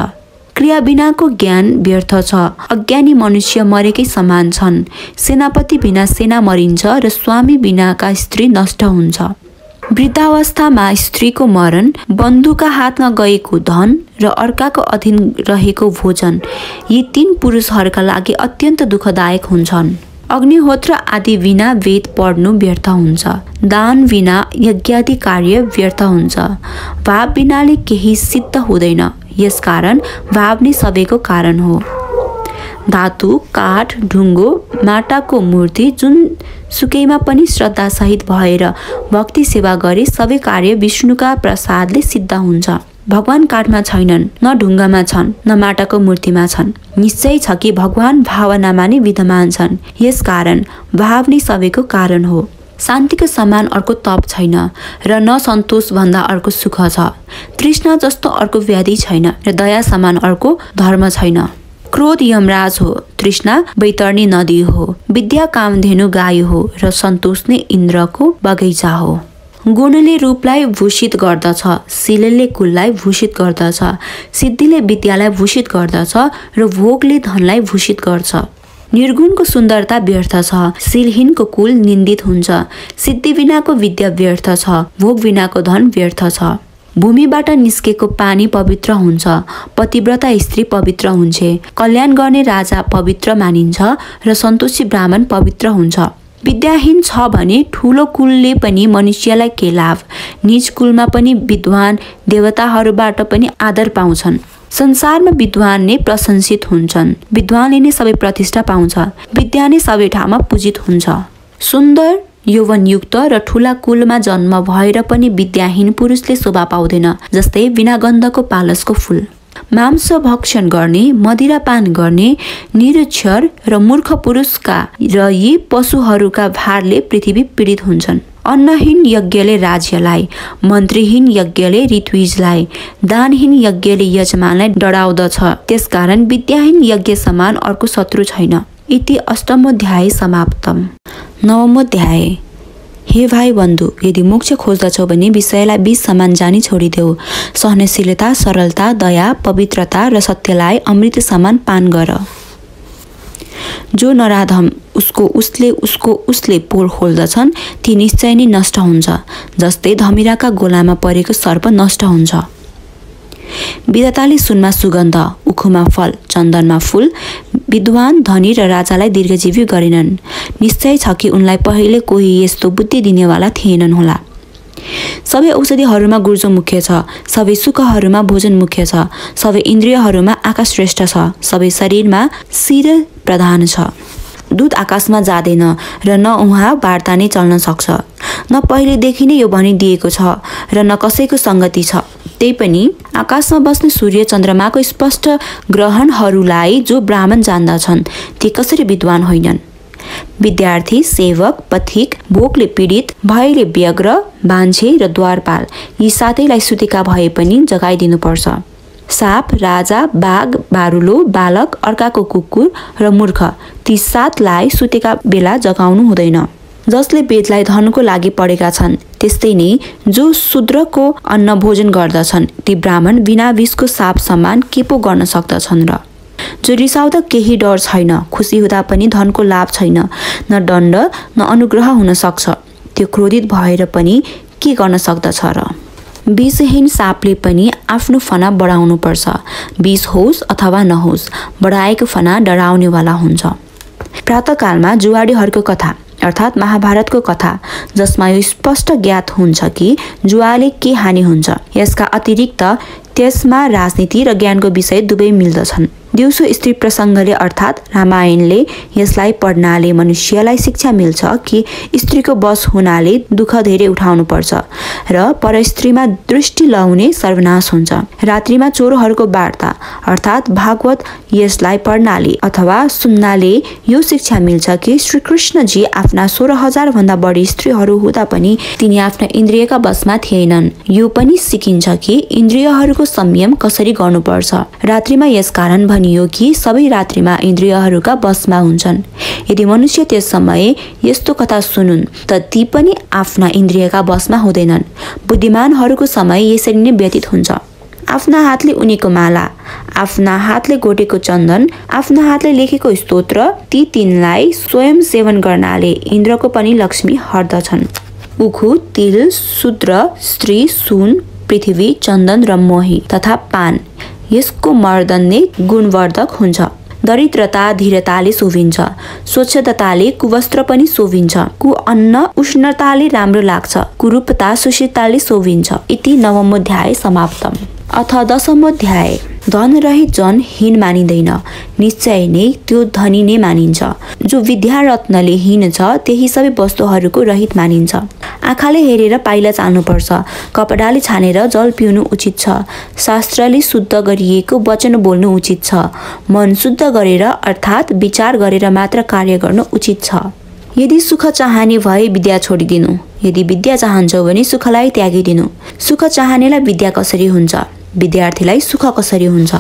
क्रिया बिनाको ज्ञान व्यर्थ छ। अज्ञानी मनुष्य मरेकै समान छन्। सेनापति बिना सेना मरिन्छ र स्वामी बिनाका स्त्री नष्ट हुन्छ। वृद्धावस्थामा स्त्रीको मरण, बन्धुका हातमा गएको धन र अर्काको अधीन रहेको भोजन, यी 3 पुरुषहरूका लागि अत्यन्त दुःखदायक हुन्छन्। अग्निहोत्र आदि बिना वेद पढ्नु व्यर्थ हुन्छ। दान बिना यज्ञादि कार्य व्यर्थ हुन्छ। भाव बिनाले केही सिद्ध हुँदैन। यसकारण भाव नै सबैको कारण हो। धातु, काठ, ढुङ्गो, माटाको मूर्ति जुन सुकैमा पनि श्रद्धासहित भएर भक्ति सेवा गरे सबै कार्य विष्णुका प्रसादले सिद्ध हुन्छ। भगवान काठमा छैनन्, न ढुङ्गामा छन्, न माटाको मूर्तिमा छन्। निश्चय छ कि भगवान भावनामा नै विद्यमान छन्। यसकारण भाव नै सबैको कारण हो। शान्तिको समान अर्को तप छैन र न सन्तोष भन्दा अर्को सुख छ। तृष्णा जस्तो अर्को व्याधि छैन र दया समान अर्को धर्म छैन। क्रोध यमराज हो, तृष्णा बैतरणी नदी हो, विद्या कामधेनु गाई हो र सन्तोष नै इन्द्रको बगैँचा हो। गुणले रूपलाई भूषित गर्दछ, शीलले कुललाई भूषित गर्दछ, सिद्धिले विद्यालाई भूषित गर्दछ र भोगले धनलाई भूषित गर्छ। निर्गुणको सुन्दरता व्यर्थ छ, शीलहीनको कुल निन्दित हुन्छ, सिद्धि बिनाको विद्या व्यर्थ छ, भोग बिनाको धन व्यर्थ छ। भूमिबाट निस्केको पानी पवित्र हुन्छ, पतिव्रता स्त्री पवित्र हुन्छ, कल्याण गर्ने राजा पवित्र मानिन्छ र सन्तोषी ब्राह्मण पवित्र हुन्छ। विद्याहीन छ भने ठूलो कुलले पनि मनुष्यलाई के लाभ? निज कुलमा पनि विद्वान देवताहरूबाट पनि आदर पाउँछन्। संसारमा विद्वान नै प्रशंसित हुन्छन्। विद्वानले नै सबै प्रतिष्ठा पाउँछ। विद्या नै सबै ठाउँमा पूजित हुन्छ। सुन्दर यौवनयुक्त र ठूला कुलमा जन्म भएर पनि विद्याहीन पुरुषले शोभा पाउँदैन, जस्तै बिना गन्धको पालसको फूल। मांस भक्षण गर्ने, मदिरापान गर्ने, निरक्षर र मूर्ख पुरुषका र यी पशुहरूका भारले पृथ्वी पीडित हुन्छन्। अन्नहीन यज्ञले राज्यलाई, मन्त्रीहीन यज्ञले ऋत्विजलाई, दानहीन यज्ञले यजमानलाई डराउँदछ। त्यसकारण विद्याहीन यज्ञ समान अर्को शत्रु छैन। इति अष्टमोध्याय समाप्तम। नवमोध्याय। हे भाइ बन्धु, यदि मोक्ष खोज्दछौ भने विषयलाई 20 समान जानी छोडिदेऊ। सहनशीलता, सरलता, दया, पवित्रता र सत्यलाई अमृत समान पान गर। जो नराधम उसले पोल खोल्दछन् ती निश्चय नै नष्ट हुन्छ, जस्तै धमिराका गोलामा परेको सर्प नष्ट हुन्छ। विधाताले सुनमा सुगन्ध, उखुमा फल, चन्दनमा फूल, विद्वान, धनी र राजालाई दीर्घजीवी गरेनन्। निश्चय छ कि उनलाई पहिले कोही यस्तो बुद्धि दिनेवाला थिएनन् होला। सबै औषधिहरूमा गुर्जो मुख्य छ, सबै सुखहरूमा भोजन मुख्य छ, सबै इन्द्रियहरूमा आकाश श्रेष्ठ छ, सबै शरीरमा शिर प्रधान छ। दूत आकाशमा जाँदैन र न उहाँ वार्ता नै चल्न सक्छ, न पहिलेदेखि नै यो भनिदिएको छ र न कसैको सङ्गति छ। त्यही पनि आकाशमा बस्ने सूर्य चन्द्रमाको स्पष्ट ग्रहणहरूलाई जो ब्राह्मण जान्दछन् ती कसरी विद्वान होइनन्। विद्यार्थी, सेवक, पथिक, भोकले पीडित, भयले व्यग्र, बान्छे र द्वारपाल यी सातैलाई सुतेका भए पनि जगाइदिनुपर्छ। साप, राजा, बाघ, बारुलो, बालक, अर्काको कुकुर र मूर्ख ती सातलाई सुतेका बेला जगाउनु हुँदैन। जसले वेदलाई धनको लागि पढेका छन् त्यस्तै नै जो शूद्रको अन्न भोजन गर्दछन् ती ब्राह्मण बिना विषको साप समान के पो गर्न सक्दछन् र? जो रिसाउँदा केही डर छैन, खुसी हुँदा पनि धनको लाभ छैन, न दण्ड न अनुग्रह हुन सक्छ, त्यो क्रोधित भएर पनि के गर्न सक्दछ र? विषहीन सापले पनि आफ्नो फना बढाउनु पर्छ। विष होस् अथवा नहोस्, बढाएको फना डराउनेवाला हुन्छ। प्रातःकालमा जुवाडीहरूको कथा अर्थात् महाभारतको कथा, जसमा यो स्पष्ट ज्ञात हुन्छ कि जुवाले के हानि हुन्छ। यसका अतिरिक्त त्यसमा राजनीति र ज्ञानको विषय दुवै मिल्दछन्। दिउँसो स्त्री प्रसङ्गले अर्थात् रामायणले यसलाई पढ्नाले मनुष्यलाई शिक्षा मिल्छ कि स्त्रीको बस हुनाले दुःख धेरै उठाउनु पर्छ र परस्त्रीमा दृष्टि लाउने सर्वनाश हुन्छ। रात्रिमा चोरहरूको वार्ता अर्थात् भागवत यसलाई पढ्नाले अथवा सुन्नाले यो शिक्षा मिल्छ कि श्रीकृष्णजी आफ्ना 16,000 भन्दा बढी स्त्रीहरू हुँदा पनि तिनी आफ्ना इन्द्रियका बसमा थिएनन्। यो पनि सिकिन्छ कि इन्द्रियहरूको संयम कसरी गर्नुपर्छ। रात्रिमा यसकारण भनियो कि सबै रात्रिमा इन्द्रियहरूका बसमा हुन्छन्। यदि मनुष्य त्यस समय यस्तो कथा सुनुन् त ती पनि आफ्ना इन्द्रियका बसमा हुँदैनन्। बुद्धिमानहरूको समय यसरी नै व्यतीत हुन्छ। आफ्ना हातले उनीको माला, आफ्ना हातले गोटेको चन्दन, आफ्ना हातले लेखेको स्तोत्र, ती तीनलाई स्वयं सेवन गर्नाले इन्द्रको पनि लक्ष्मी हर्दछन्। उखु, तिल, शूद्र, स्त्री, सुन, पृथ्वी, चन्दन र मोही तथा पान यसको मर्दनले गुणवर्धक हुन्छ। दरिद्रता धीरताले शोभिन्छ, स्वच्छताले कुवस्त्र पनि शोभिन्छ, कुअन्न उष्णताले राम्रो लाग्छ, कुरूपता सुशीलताले शोभिन्छ। इति नवमोऽध्याय समाप्तम्। अथ दशमोऽध्याय। धन रहित जन हीन मानिँदैन, निश्चय नै त्यो धनी नै मानिन्छ। जो विद्या रत्नले हीन छ त्यही सबै वस्तुहरूको रहित मानिन्छ। आँखाले हेरेर पाइला चाल्नुपर्छ, कपडाले छानेर जल पिउनु उचित छ, शास्त्रले शुद्ध गरिएको वचन बोल्नु उचित छ, मन शुद्ध गरेर अर्थात् विचार गरेर मात्र कार्य गर्नु उचित छ। यदि सुख चाहने भए विद्या छोडिदिनु, यदि विद्या चाहन्छौ भने सुखलाई त्यागिदिनु। सुख चाहनेलाई विद्या कसरी हुन्छ, विद्यार्थीलाई सुख कसरी हुन्छ?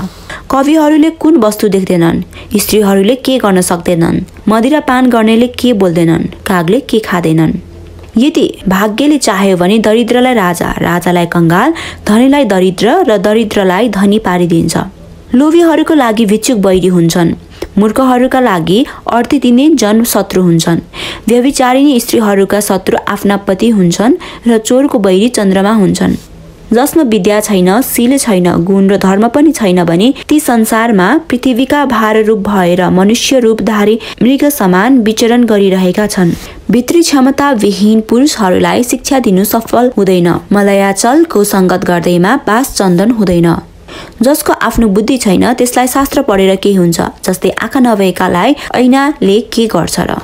कविहरूले कुन वस्तु देख्दैनन्, स्त्रीहरूले के गर्न सक्दैनन्, मदिरा पान गर्नेले के बोल्दैनन्, कागले के खाँदैनन्। यदि भाग्यले चाह्यो भने दरिद्रलाई राजा, राजालाई कंगाल, धनीलाई दरिद्र र दरिद्रलाई धनी पारिदिन्छ। लोभीहरूको लागि भिक्षुक बैरी हुन्छन्, मूर्खहरूका लागि अर्थी दिने जन शत्रु हुन्छन्। व्यभिचारिणी स्त्रीहरूका शत्रु आफ्ना पति हुन्छन् र चोरको बैरी चन्द्रमा हुन्छन्। जसमा विद्या छैन, शील छैन, गुण र धर्म पनि छैन भने ती संसारमा पृथ्वीका भार रूप भएर मनुष्य रूपधारी मृग समान विचरण गरिरहेका छन्। भित्री क्षमता विहीन पुरुषहरूलाई शिक्षा दिनु सफल हुँदैन। मलयाचलको संगत गर्दैमा बास चन्दन हुँदैन। जसको आफ्नो बुद्धि छैन त्यसलाई शास्त्र पढेर के हुन्छ? जस्तै आँखा नभएकालाई ऐनाले के गर्छ र?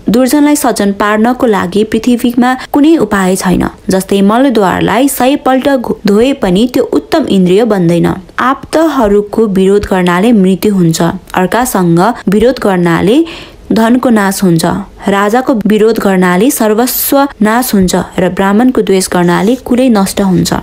दुर्जनलाई सज्जन पार्नको लागि पृथ्वीमा कुनै उपाय छैन। जस्तै मलद्वारलाई 100 पल्ट धोए पनि त्यो उत्तम इन्द्रिय बन्दैन। आप्तहरूको विरोध गर्नाले मृत्यु हुन्छ, अर्कासँग विरोध गर्नाले धनको नाश हुन्छ, राजाको विरोध गर्नाले सर्वस्व नाश हुन्छ र ब्राह्मणको द्वेष गर्नाले कुलै नष्ट हुन्छ।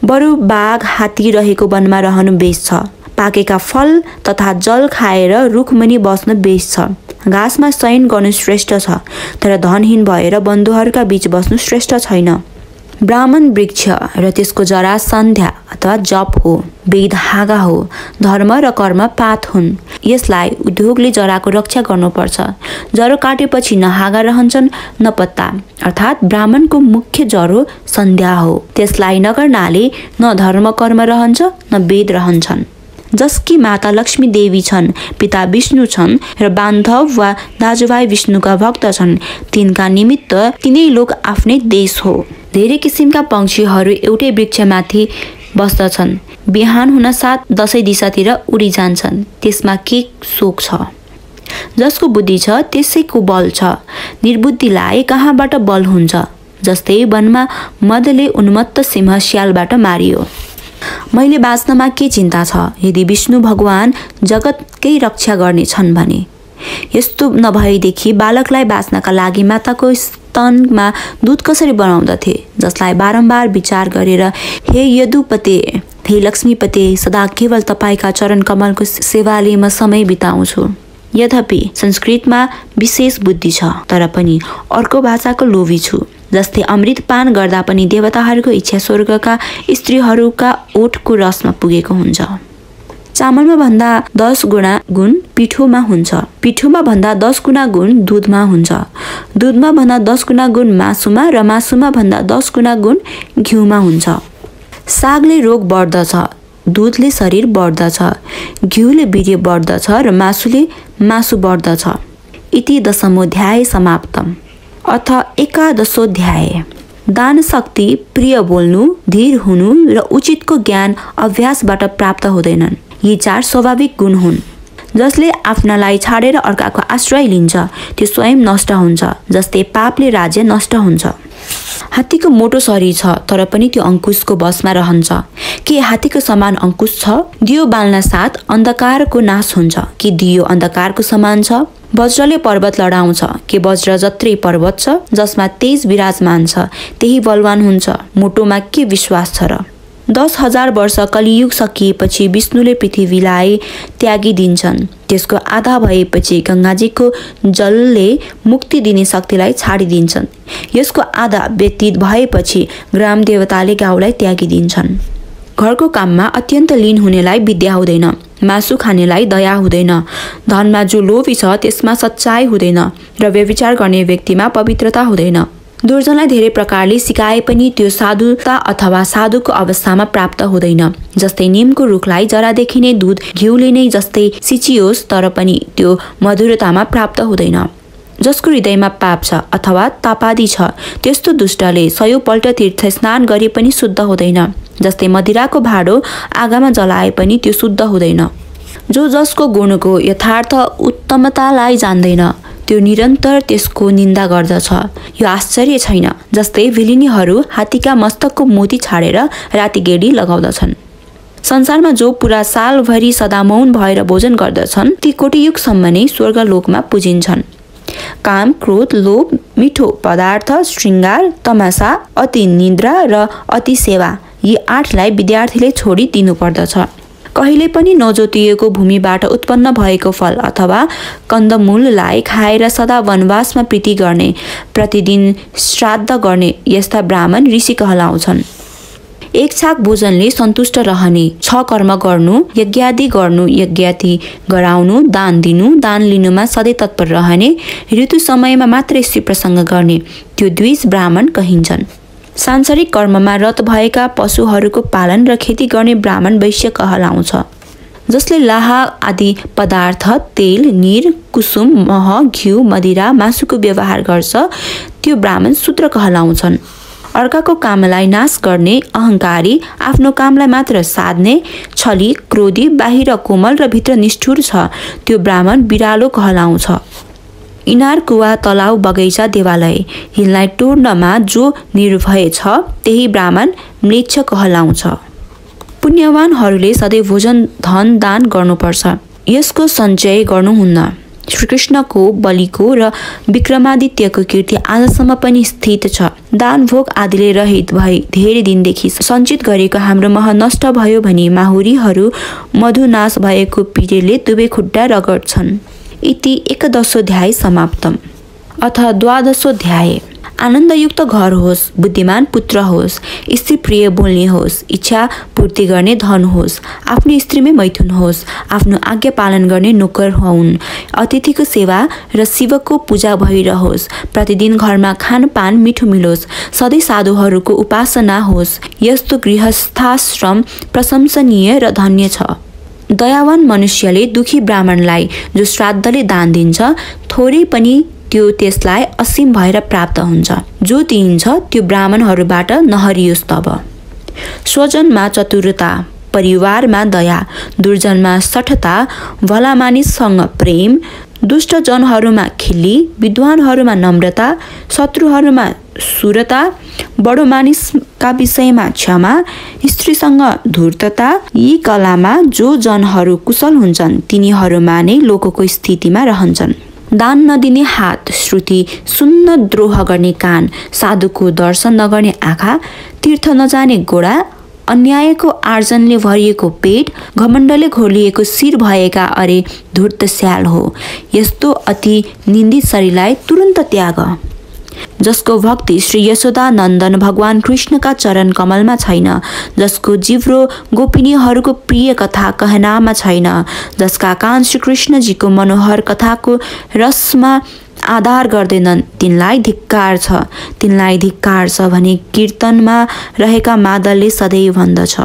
बरु बाघ हात्ती रहेको वनमा रहनु बेस छ। पाकेका फल तथा जल खाएर रुखमुनि बस्न बेस छ। घाँसमा शयन गर्नु श्रेष्ठ छ, तर धनहीन भएर बन्धुहरूका बीच बस्नु श्रेष्ठ छैन। ब्राह्मण वृक्ष र त्यसको जरा सन्ध्या अथवा जप हो, वेद हाँगा हो, धर्म र कर्म पात हुन्। यसलाई उद्योगले जराको रक्षा गर्नुपर्छ। जरो काटेपछि न हाँगा रहन्छन् न पत्ता, अर्थात् ब्राह्मणको मुख्य जरो सन्ध्या हो। त्यसलाई नगर्नाले न धर्म कर्म रहन्छ न वेद रहन्छन्। जसकी माता लक्ष्मी देवी छन्, पिता विष्णु छन् र बान्धव वा दाजुभाइ विष्णुका भक्त छन्, तिनका निमित्त तिनै लोक आफ्नै देश हो। धेरै किसिमका पंक्षीहरू एउटै वृक्षमाथि बस्दछन्। बिहान हुन साथ दसैँ दिशातिर उडी जान्छन्। त्यसमा के शोक छ? जसको बुद्धि छ त्यसैको बल छ। निर्बुद्धिलाई कहाँबाट बल हुन्छ? जस्तै वनमा मदले उन्मत्त सिंह स्यालबाट मारियो। मैले बाँच्नमा के चिन्ता छ यदि विष्णु भगवान जगतकै रक्षा गर्ने छन् भने? यस्तो नभएदेखि बालकलाई बाँच्नका लागि माताको स्तनमा दूध कसरी बनाउँदथे? जसलाई बारम्बार विचार गरेर हे यदुपते, हे लक्ष्मीपते, सदा केवल तपाईका चरण कमलको सेवाले म समय बिताउँछु। यद्यपि संस्कृतमा विशेष बुद्धि छ, तर पनि अर्को भाषाको लोभी छु। जस्तै अमृत पान गर्दा पनि देवताहरूको इच्छा स्वर्गका स्त्रीहरूका ओठको रसमा पुगेको हुन्छ। चामलमा भन्दा 10 गुणा गुण पिठोमा हुन्छ। पिठोमा भन्दा 10 गुणा गुण दुधमा हुन्छ। दुधमा भन्दा 10 गुणा गुण मासुमा र मासुमा भन्दा 10 गुणा गुण घिउमा हुन्छ। सागले रोग बढ्दछ, दुधले शरीर बढ्दछ, घिउले वीर्य बढ्दछ र मासुले मासु बढ्दछ। इति दशमोऽध्याय समाप्तम्। अथ एकादशोऽध्याय। दान शक्ति, प्रिय बोल्नु, धीर हुनु र उचितको ज्ञान अभ्यासबाट प्राप्त हुँदैनन्। यी 4 स्वाभाविक गुण हुन्। जसले आफ्नालाई छाडेर अर्काको आश्रय लिन्छ त्यो स्वयं नष्ट हुन्छ। जस्तै पापले राज्य नष्ट हुन्छ। हात्तीको मोटो शरीर छ तर पनि त्यो अंकुशको बसमा रहन्छ। के हात्तीको समान अंकुश छ? दियो बाल्न साथ अन्धकारको नाश हुन्छ। कि दियो अन्धकारको समान छ? वज्रले पर्वत लडाउँछ। के वज्र जत्रै पर्वत छ? जसमा तेज विराजमान छ त्यही बलवान हुन्छ। मोटोमा के विश्वास छ र? 10,000 वर्ष कलियुग सकिएपछि विष्णुले पृथ्वीलाई त्यागिदिन्छन्। त्यसको आधा भएपछि गंगाजीको जलले मुक्ति दिने शक्तिलाई छाडिदिन्छन्। यसको आधा व्यतीत भएपछि ग्राम देवताले गाउँलाई त्यागिदिन्छन्। घरको काममा अत्यन्त लीन हुनेलाई विद्या हुँदैन। मासु खानेलाई दया हुँदैन, धनमा जो लोभी छ त्यसमा सच्चाई हुँदैन र व्यभिचार गर्ने व्यक्तिमा पवित्रता हुँदैन। दुर्जनलाई धेरै प्रकारले सिकाए पनि त्यो साधुता अथवा साधुको अवस्थामा प्राप्त हुँदैन। जस्तै नीमको रुखलाई जरादेखि नै दूध घिउले नै जस्तै सिचियोस् तर पनि त्यो मधुरतामा प्राप्त हुँदैन। जसको हृदयमा पाप छ अथवा तापादी छ त्यस्तो दुष्टले 100 पल्ट तीर्थ स्नान गरे पनि शुद्ध हुँदैन। जस्तै मदिराको भाँडो आगामा जलाए पनि त्यो शुद्ध हुँदैन। जो जसको गुणको यथार्थ उत्तमतालाई जान्दैन त्यो निरन्तर त्यसको निन्दा गर्दछ। यो आश्चर्य छैन। जस्तै भिलिनीहरू हात्तीका मस्तकको मोती छाडेर राति गेडी लगाउँदछन्। संसारमा जो पुरा सालभरि सदा मौन भएर भोजन गर्दछन् ती कोटियुगसम्म नै स्वर्गलोकमा पुजिन्छन्। काम, क्रोध, लोभ, मिठो पदार्थ, श्रृङ्गार, तमासा, अति निद्रा र अति सेवा यी 8लाई विद्यार्थीले छोडी दिनुपर्दछ। कहिले पनि नजोतिएको भूमिबाट उत्पन्न भएको फल अथवा कन्दमूललाई खाएर सदा वनवासमा प्रीति गर्ने, प्रतिदिन श्राद्ध गर्ने यस्ता ब्राह्मण ऋषि कहलाउँछन्। एक छाक भोजनले सन्तुष्ट रहने, 6 कर्म गर्नु, यज्ञादि गर्नु, यज्ञादि गराउनु, दान दिनु, दान लिनुमा सधैँ तत्पर रहने, ऋतु समयमा मात्र स्त्री प्रसङ्ग गर्ने त्यो द्विज ब्राह्मण कहिन्छन्। सांसारिक कर्ममा रत भएका पशुहरूको पालन र खेती गर्ने ब्राह्मण वैश्य कहलाउँछ। जसले लाहा आदि पदार्थ, तेल, नीर, कुसुम, मह, घिउ, मदिरा, मासुको व्यवहार गर्छ त्यो ब्राह्मण शूद्र कहलाउँछन्। अर्काको कामलाई नाश गर्ने, अहङ्कारी, आफ्नो कामलाई मात्र साध्ने, छली, क्रोधी, बाहिर कोमल र भित्र निष्ठुर छ त्यो ब्राह्मण बिरालो कहलाउँछ। इनार, कुवा, तलाउ, बगैँचा, देवालय यिनलाई टोड्नमा जो निर्भय छ त्यही ब्राह्मण म्लेच्छ कहलाउँछ। पुण्यवानहरूले सधैँ भोजन धन दान गर्नुपर्छ। यसको सञ्चय गर्नुहुन्न। श्रीकृष्णको, बलिको र विक्रमादित्यको कीर्ति आजसम्म पनि स्थित छ। दान भोग आदिले रहित भई धेरै दिनदेखि सञ्चित गरेको हाम्रो मह नष्ट भयो भने माहुरीहरू मधुनाश भएको पीडेले दुवै खुट्टा रगड्छन्। इति 11 अध्याय समाप्तम। अथ 12 अध्याय। आनन्दयुक्त घर होस्, बुद्धिमान पुत्र होस्, स्त्री प्रिय बोल्ने होस्, इच्छा पूर्ति गर्ने धन होस्, आफ्नो स्त्रीमै मैथुन होस्, आफ्नो आज्ञा पालन गर्ने नोकर हुन्, अतिथिको सेवा र शिवको पूजा भइरहोस्, प्रतिदिन घरमा खानपान मिठो मिलोस्, सधैँ साधुहरूको उपासना होस्। यस्तो गृहस्थाश्रम प्रशंसनीय र धन्य छ। दयावान मनुष्यले दुखी ब्राह्मणलाई जो श्राद्धले दान दिन्छ थोरै पनि त्यो त्यसलाई असीम भएर प्राप्त हुन्छ। जो दिइन्छ त्यो ब्राह्मणहरूबाट नहरियोस् तब। स्वजनमा चतुरता, परिवारमा दया, दुर्जनमा सठता, भला मानिससँग प्रेम, दुष्ट जनहरूमा खिल्ली, विद्वानहरूमा नम्रता, शत्रुहरूमा सुरता, बडो मानिसका विषयमा क्षमा, स्त्रीसँग धूर्तता, यी कलामा जो जनहरू कुशल हुन्छन् तिनीहरूमा नै लोकको स्थितिमा रहन्छन्। दान नदिने हात, श्रुति सुन्न द्रोह गर्ने कान, साधुको दर्शन नगर्ने आँखा, तीर्थ नजाने गोडा, अन्यायको आर्जनले भरिएको पेट, घमण्डले घोलिएको शिर भएका अरे धूर्त स्याल हो। यस्तो अति निन्दित शरीरलाई तुरन्त त्याग। जसको भक्ति श्री यशोदा नन्दन भगवान कृष्णका चरण कमलमा छैन, जसको जिब्रो गोपिनीहरूको प्रिय कथा कहनामा छैन, जसका कान श्री कृष्णजीको मनोहर कथाको रसमा आधार गर्दैनन् तिनलाई धिक्कार छ। तिनलाई धिक्कार छ भने कीर्तनमा रहेका मादलले सधैँ भन्दछ।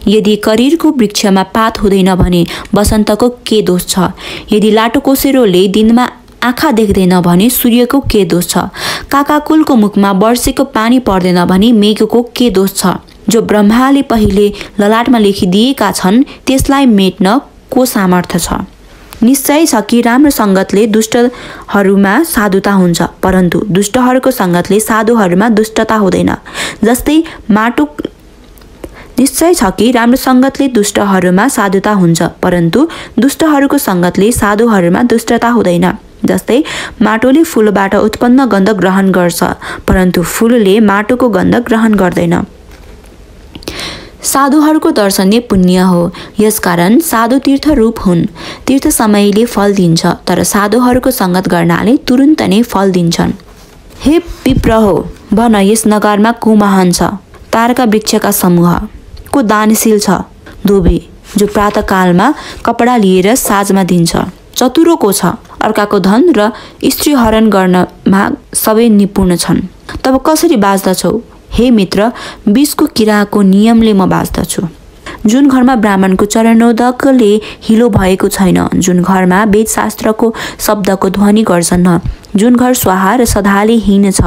यदि करिरको वृक्षमा पात हुँदैन भने वसन्तको के दोष छ? यदि लाटोकोसेरोले दिनमा आँखा देख्दैन भने सूर्यको के दोष छ? काकाकुलको मुखमा वर्षेको पानी पर्दैन भने मेघको के दोष छ? जो ब्रह्माले पहिले ललाटमा लेखिदिएका छन् त्यसलाई मेट्न को सामर्थ्य छ? निश्चय छ कि राम्रो सङ्गतले दुष्टहरूमा साधुता हुन्छ, परन्तु दुष्टहरूको सङ्गतले साधुहरूमा दुष्टता हुँदैन। जस्तै माटो निश्चय छ कि राम्रो सङ्गतले दुष्टहरूमा साधुता हुन्छ, परन्तु दुष्टहरूको सङ्गतले साधुहरूमा दुष्टता हुँदैन। जस्तै माटोले फूलबाट उत्पन्न गन्ध ग्रहण गर्छ, परन्तु फूलले माटोको गन्ध ग्रहण गर्दैन। साधुहरूको दर्शन नै पुण्य हो, यसकारण साधु तीर्थ रूप हुन्। तीर्थ समयले फल दिन्छ, तर साधुहरूको सङ्गत गर्नाले तुरुन्त नै फल दिन्छन्। हे विप्र हो, भन यस नगरमा को महान छ? तारका वृक्षका समूह। को दानशील छ? धोबी। जो प्रातःकालमा कपडा लिएर साँझमा दिन्छ। चतुरो को छ, अर्काको धन र स्त्री हरण गर्नमा सबै निपुण छन्। तब कसरी बाँच्दछौ? हे मित्र, विषको किराको नियमले म बाँच्दछु। जुन घरमा ब्राह्मणको चरणोदकले हिलो भएको छैन, जुन घरमा वेदशास्त्रको शब्दको ध्वनि गर्छन्, जुन घर स्वाहा र सधालेहीन छ,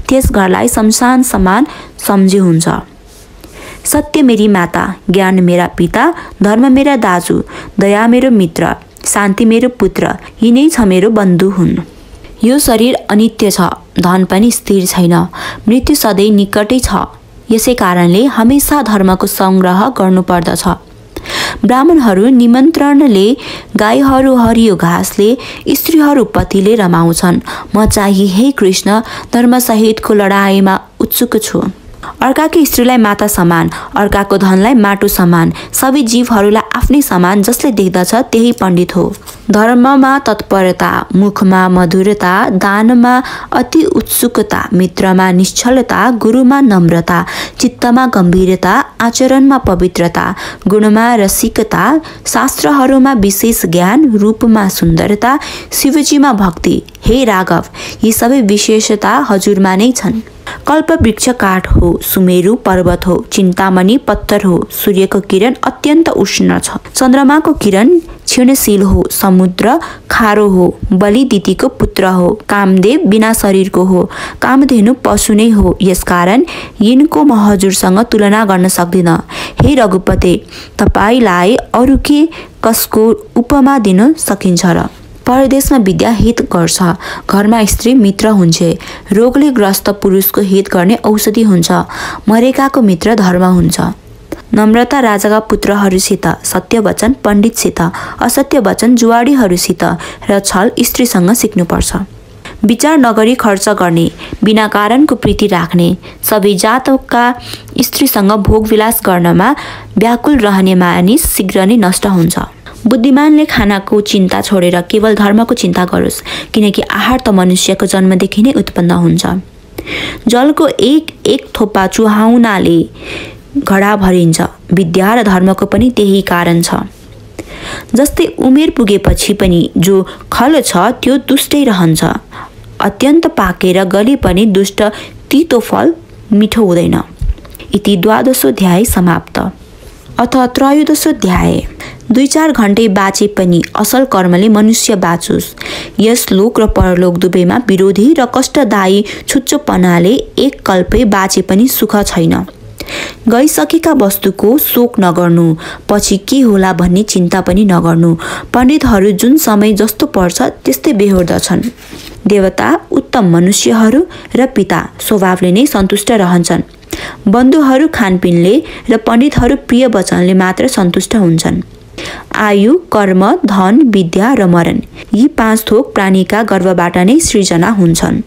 त्यस घरलाई शमशान समान सम्झे हुन्छ। सत्य मेरी माता, ज्ञान मेरा पिता, धर्म मेरा दाजु, दया मेरो मित्र, शान्ति मेरो पुत्र, यिनै छ मेरो बन्धु हुन्। यो शरीर अनित्य छ, धन पनि स्थिर छैन, मृत्यु सधैँ निकटै छ। यसै कारणले हमेशा धर्मको सङ्ग्रह गर्नुपर्दछ। ब्राह्मणहरू निमन्त्रणले, गाईहरू हरियो घाँसले, स्त्रीहरू पतिले रमाउँछन्। म चाहिँ हे कृष्ण धर्मसहितको लडाईँमा उत्सुक छु। अर्काकी स्त्रीलाई माता समान, अर्काको धनलाई माटो समान, सबै जीवहरूलाई आफ्नै समान जसले देख्दछ त्यही पण्डित हो। धर्ममा तत्परता, मुखमा मधुरता, दानमा अति उत्सुकता, मित्रमा निश्चलता, गुरुमा नम्रता, चित्तमा गम्भीरता, आचरणमा पवित्रता, गुणमा रसिकता, शास्त्रहरूमा विशेष ज्ञान, रूपमा सुन्दरता, शिवजीमा भक्ति। हे राघव, यी सबै विशेषता हजुरमा नै छन्। कल्प वृक्ष काठ हो, सुमेरु पर्वत हो, चिन्तामणि पत्थर हो, सूर्यको किरण अत्यन्त उष्ण छ, चन्द्रमाको किरण क्षीणशील हो, समुद्र खारो हो, बलि दितिको पुत्र हो, कामदेव बिना शरीरको हो, कामधेनु पशु नै हो, यसकारण यिनको म हजुरसँग तुलना गर्न सक्दिन। हे रघुपते, तपाईलाई अरू के कसको उपमा दिन सकिन्छ र? परदेशमा विद्या हित गर्छ, घरमा स्त्री मित्र हुन्छ, रोगले ग्रस्त पुरुषको हित गर्ने औषधि हुन्छ, मरेकाको मित्र धर्म हुन्छ। नम्रता राजाका पुत्रहरूसित, सत्य वचन पण्डितसित, असत्य वचन जुवाडीहरूसित र छल स्त्रीसँग सिक्नुपर्छ। विचार नगरी खर्च गर्ने, बिना कारणको प्रीति राख्ने, सबै जातका स्त्रीसँग भोगविलास गर्नमा व्याकुल रहने मानिस शीघ्र नै नष्ट हुन्छ। बुद्धिमानले खानाको चिन्ता छोडेर केवल धर्मको चिन्ता गरोस्, किनकि आहार त मनुष्यको जन्मदेखि नै उत्पन्न हुन्छ। जलको एक एक थोपा चुहाउनाले घडा भरिन्छ, विद्या र धर्मको पनि त्यही कारण छ। जस्तै उमेर पुगेपछि पनि जो खल छ त्यो दुष्टै रहन्छ, अत्यन्त पाकेर गले पनि दुष्ट तीतो फल मिठो हुँदैन। इति द्वादशोऽध्याय समाप्त। अथ त्रयोदशोऽध्याय। 2-4 घण्टे बाँचे पनि असल कर्मले मनुष्य बाँचोस्। यस लोक र परलोक दुवैमा विरोधी र कष्टदायी छुच्चोपनाले एक कल्पै बाँचे पनि सुख छैन। गइसकेका वस्तुको शोक नगर्नु, पछि के होला भन्ने चिन्ता पनि नगर्नु। पण्डितहरू जुन समय जस्तो पर्छ त्यस्तै बेहोर्दछन्। देवता, उत्तम मनुष्यहरू र पिता स्वभावले नै सन्तुष्ट रहन्छन्। बन्धुहरू खानपिनले र पण्डितहरू प्रिय वचनले मात्र सन्तुष्ट हुन्छन्। आयु, कर्म, धन, विद्या र मरण, यी 5 थोक प्राणीका गर्भबाट नै सृजना हुन्छन्।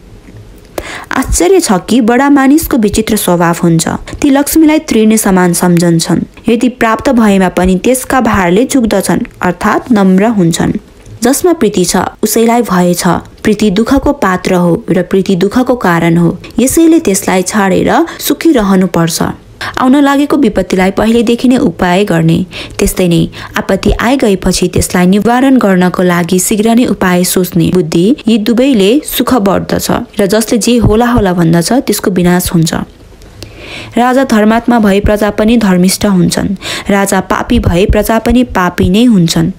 आश्चर्य छ कि बडा मानिसको विचित्र स्वभाव हुन्छ। ती लक्ष्मीलाई तृण समान सम्झन्छन्। यदि प्राप्त भएमा पनि त्यसका भारले चुक्दछन्, अर्थात् नम्र हुन्छन्। जसमा प्रीति छ उसैलाई भएछ। प्रीति दुःखको पात्र हो र प्रीति दुःखको कारण हो, यसैले त्यसलाई छाडेर सुखी रहनुपर्छ। आउन लागेको विपत्तिलाई पहिलेदेखि नै उपाय गर्ने, त्यस्तै नै आपत्ति आइगएपछि त्यसलाई निवारण गर्नको लागि शीघ्र नै उपाय सोच्ने बुद्धि, यी दुवैले सुख बढ्दछ र जसले जे होला होला भन्दछ त्यसको विनाश हुन्छ। राजा धर्मात्मा भए प्रजा पनि धर्मिष्ठ हुन्छन्। राजा पापी भए प्रजा पनि पापी नै हुन्छन्।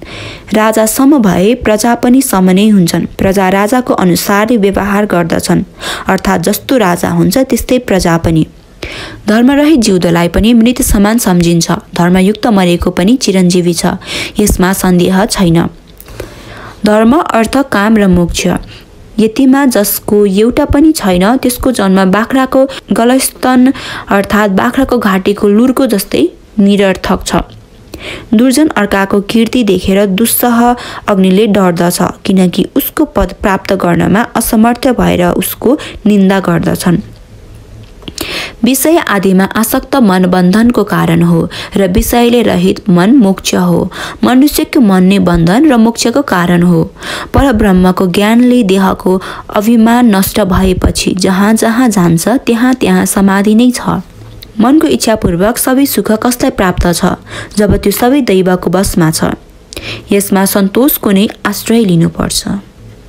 राजा सम भए प्रजा पनि सम नै हुन्छन्। प्रजा राजाको अनुसारले व्यवहार गर्दछन्, अर्थात् जस्तो राजा हुन्छ त्यस्तै प्रजा पनि। धर्मरहित जिउँदोलाई पनि मृत समान सम्झिन्छ। धर्मयुक्त मरेको पनि चिरञ्जीवी छ, यसमा सन्देह छैन। धर्म, अर्थ, काम र मोक्ष, यतिमा जसको एउटा पनि छैन त्यसको जन्म बाख्राको गलस्तन अर्थात् बाख्राको घाँटीको लुर्को जस्तै निरर्थक छ। दुर्जन अर्काको कीर्ति देखेर दुस्सह अग्निले डर्दछ, किनकि उसको पद प्राप्त गर्नमा असमर्थ भएर उसको निन्दा गर्दछन्। विषय आदिमा आसक्त मन बन्धनको कारण हो र विषयले रहित मन मोक्ष हो। मनुष्यको मन नै बन्धन र मोक्षको कारण हो। परब्रह्मको ज्ञानले देहको अभिमान नष्ट भएपछि जहाँ जहाँ जान्छ त्यहाँ त्यहाँ समाधि नै छ। मनको इच्छापूर्वक सबै सुख कसलाई प्राप्त छ जब त्यो सबै दैवको वशमा छ। यसमा सन्तोषको नै आश्रय लिनुपर्छ।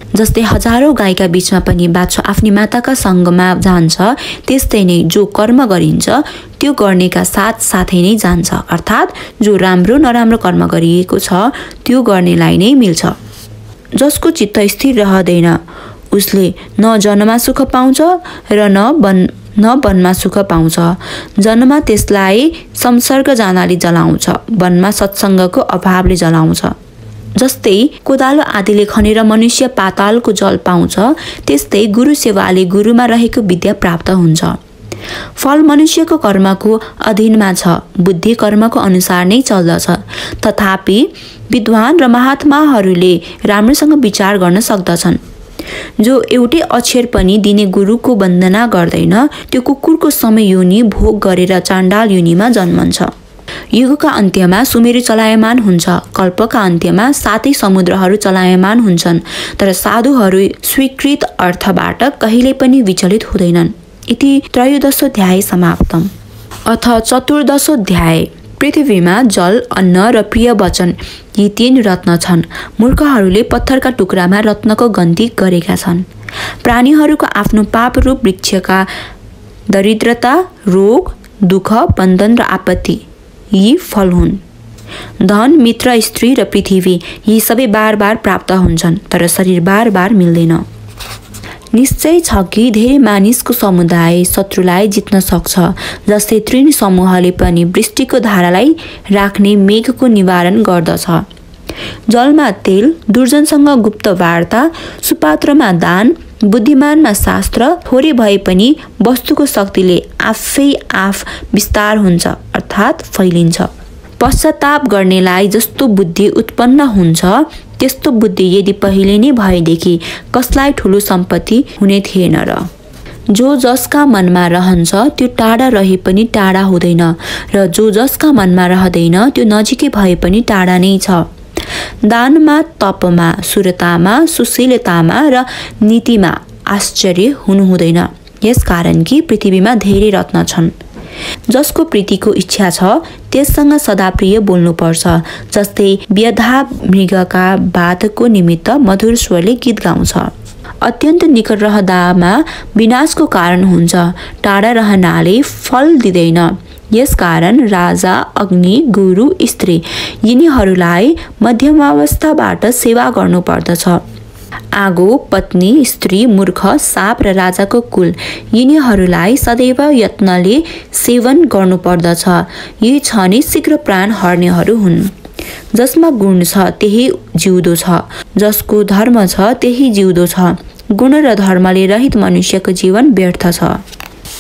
जस्तै हजारौं गाईका बीचमा पनि बाछो आफ्नी माताका सँगमा जान्छ, त्यस्तै नै जो कर्म गरिन्छ त्यो गर्नेका साथ साथै नै जान्छ। अर्थात् जो राम्रो नराम्रो कर्म गरिएको छ त्यो गर्नेलाई नै मिल्छ। जसको चित्त स्थिर रहँदैन उसले न जनमा सुख पाउँछ र न वनमा सुख पाउँछ। जनमा त्यसलाई संसर्ग जानाले जलाउँछ, वनमा सत्सङ्गको अभावले जलाउँछ। जस्तै कोदालो आदिले खनेर मनुष्य पातालको जल पाउँछ, त्यस्तै गुरु सेवाले गुरुमा रहेको विद्या प्राप्त हुन्छ। फल मनुष्यको कर्मको अधीनमा छ, बुद्धि कर्मको अनुसार नै चल्दछ। तथापि विद्वान र महात्माहरूले राम्रोसँग विचार गर्न सक्दछन्। जो एउटै अक्षर पनि दिने गुरुको वन्दना गर्दैन त्यो कुकुरको समय योनि भोग गरेर चाण्डाल योनिमा जन्मन्छ। युगका अन्त्यमा सुमेरु चलायमान हुन्छ, कल्पका अन्त्यमा 7 समुद्रहरू चलायमान हुन्छन्, तर साधुहरू स्वीकृत अर्थबाट कहिल्यै पनि विचलित हुँदैनन्। इति 13 अध्याय समाप्तम। अथ 14 अध्याय। पृथ्वीमा जल, अन्न र प्रिय वचन यी 3 रत्न छन्। मूर्खहरूले पत्थरका टुक्रामा रत्नको गन्ती गरेका छन्। प्राणीहरूको आफ्नो पापरूप वृक्षका दरिद्रता, रोग, दुःख, बन्धन र आपत्ति यी फल हुन्। धन, मित्र, स्त्री र पृथ्वी यी सबै बार बार प्राप्त हुन्छन्, तर शरीर बार बार मिल्दैन। निश्चय छ कि धेरै मानिसको समुदाय शत्रुलाई जित्न सक्छ, जस्तै तृण समूहले पनि वृष्टिको धारालाई राख्ने मेघको निवारण गर्दछ। जलमा तेल, दुर्जनसँग गुप्त वार्ता, सुपात्रमा दान, बुद्धिमानमा शास्त्र, थोरै भए पनि वस्तुको शक्तिले आफै आफ विस्तार हुन्छ अर्थात् फैलिन्छ। पश्चाताप गर्नेलाई जस्तो बुद्धि उत्पन्न हुन्छ त्यस्तो बुद्धि यदि पहिले नै भएदेखि कसलाई ठुलो सम्पत्ति हुने थिएन र। जो जसका मनमा रहन्छ त्यो टाढा रहे पनि टाढा हुँदैन, र जो जसका मनमा रहँदैन त्यो नजिकै भए पनि टाढा नै छ। दानमा, तपमा, सुरतामा, सुशीलतामा र नीतिमा आश्चर्य हुनु हुँदैन, यसकारण कि पृथ्वीमा धेरै रत्न छन्। जसको प्रीतिको इच्छा छ त्यससँग सदा प्रिय बोल्नुपर्छ। जस्तै व्यधा मृगका बाधको निमित्त मधुर स्वरले गीत गाउँछ। अत्यन्त निकट रहँदामा विनाशको कारण हुन्छ, टाढा रहनाले फल दिँदैन। यसकारण राजा, अग्नि, गुरु, स्त्री यिनीहरूलाई मध्यमावस्थाबाट सेवा गर्नुपर्दछ। आगो, पत्नी, स्त्री, मूर्ख, साप र राजाको कुल यिनीहरूलाई सदैव यत्नले सेवन गर्नुपर्दछ। यी छ नि शीघ्र प्राण हर्नेहरू हुन्। जसमा गुण छ त्यही जिउँदो छ, जसको धर्म छ त्यही जिउँदो छ। गुण र धर्मले रहित मनुष्यको जीवन व्यर्थ छ।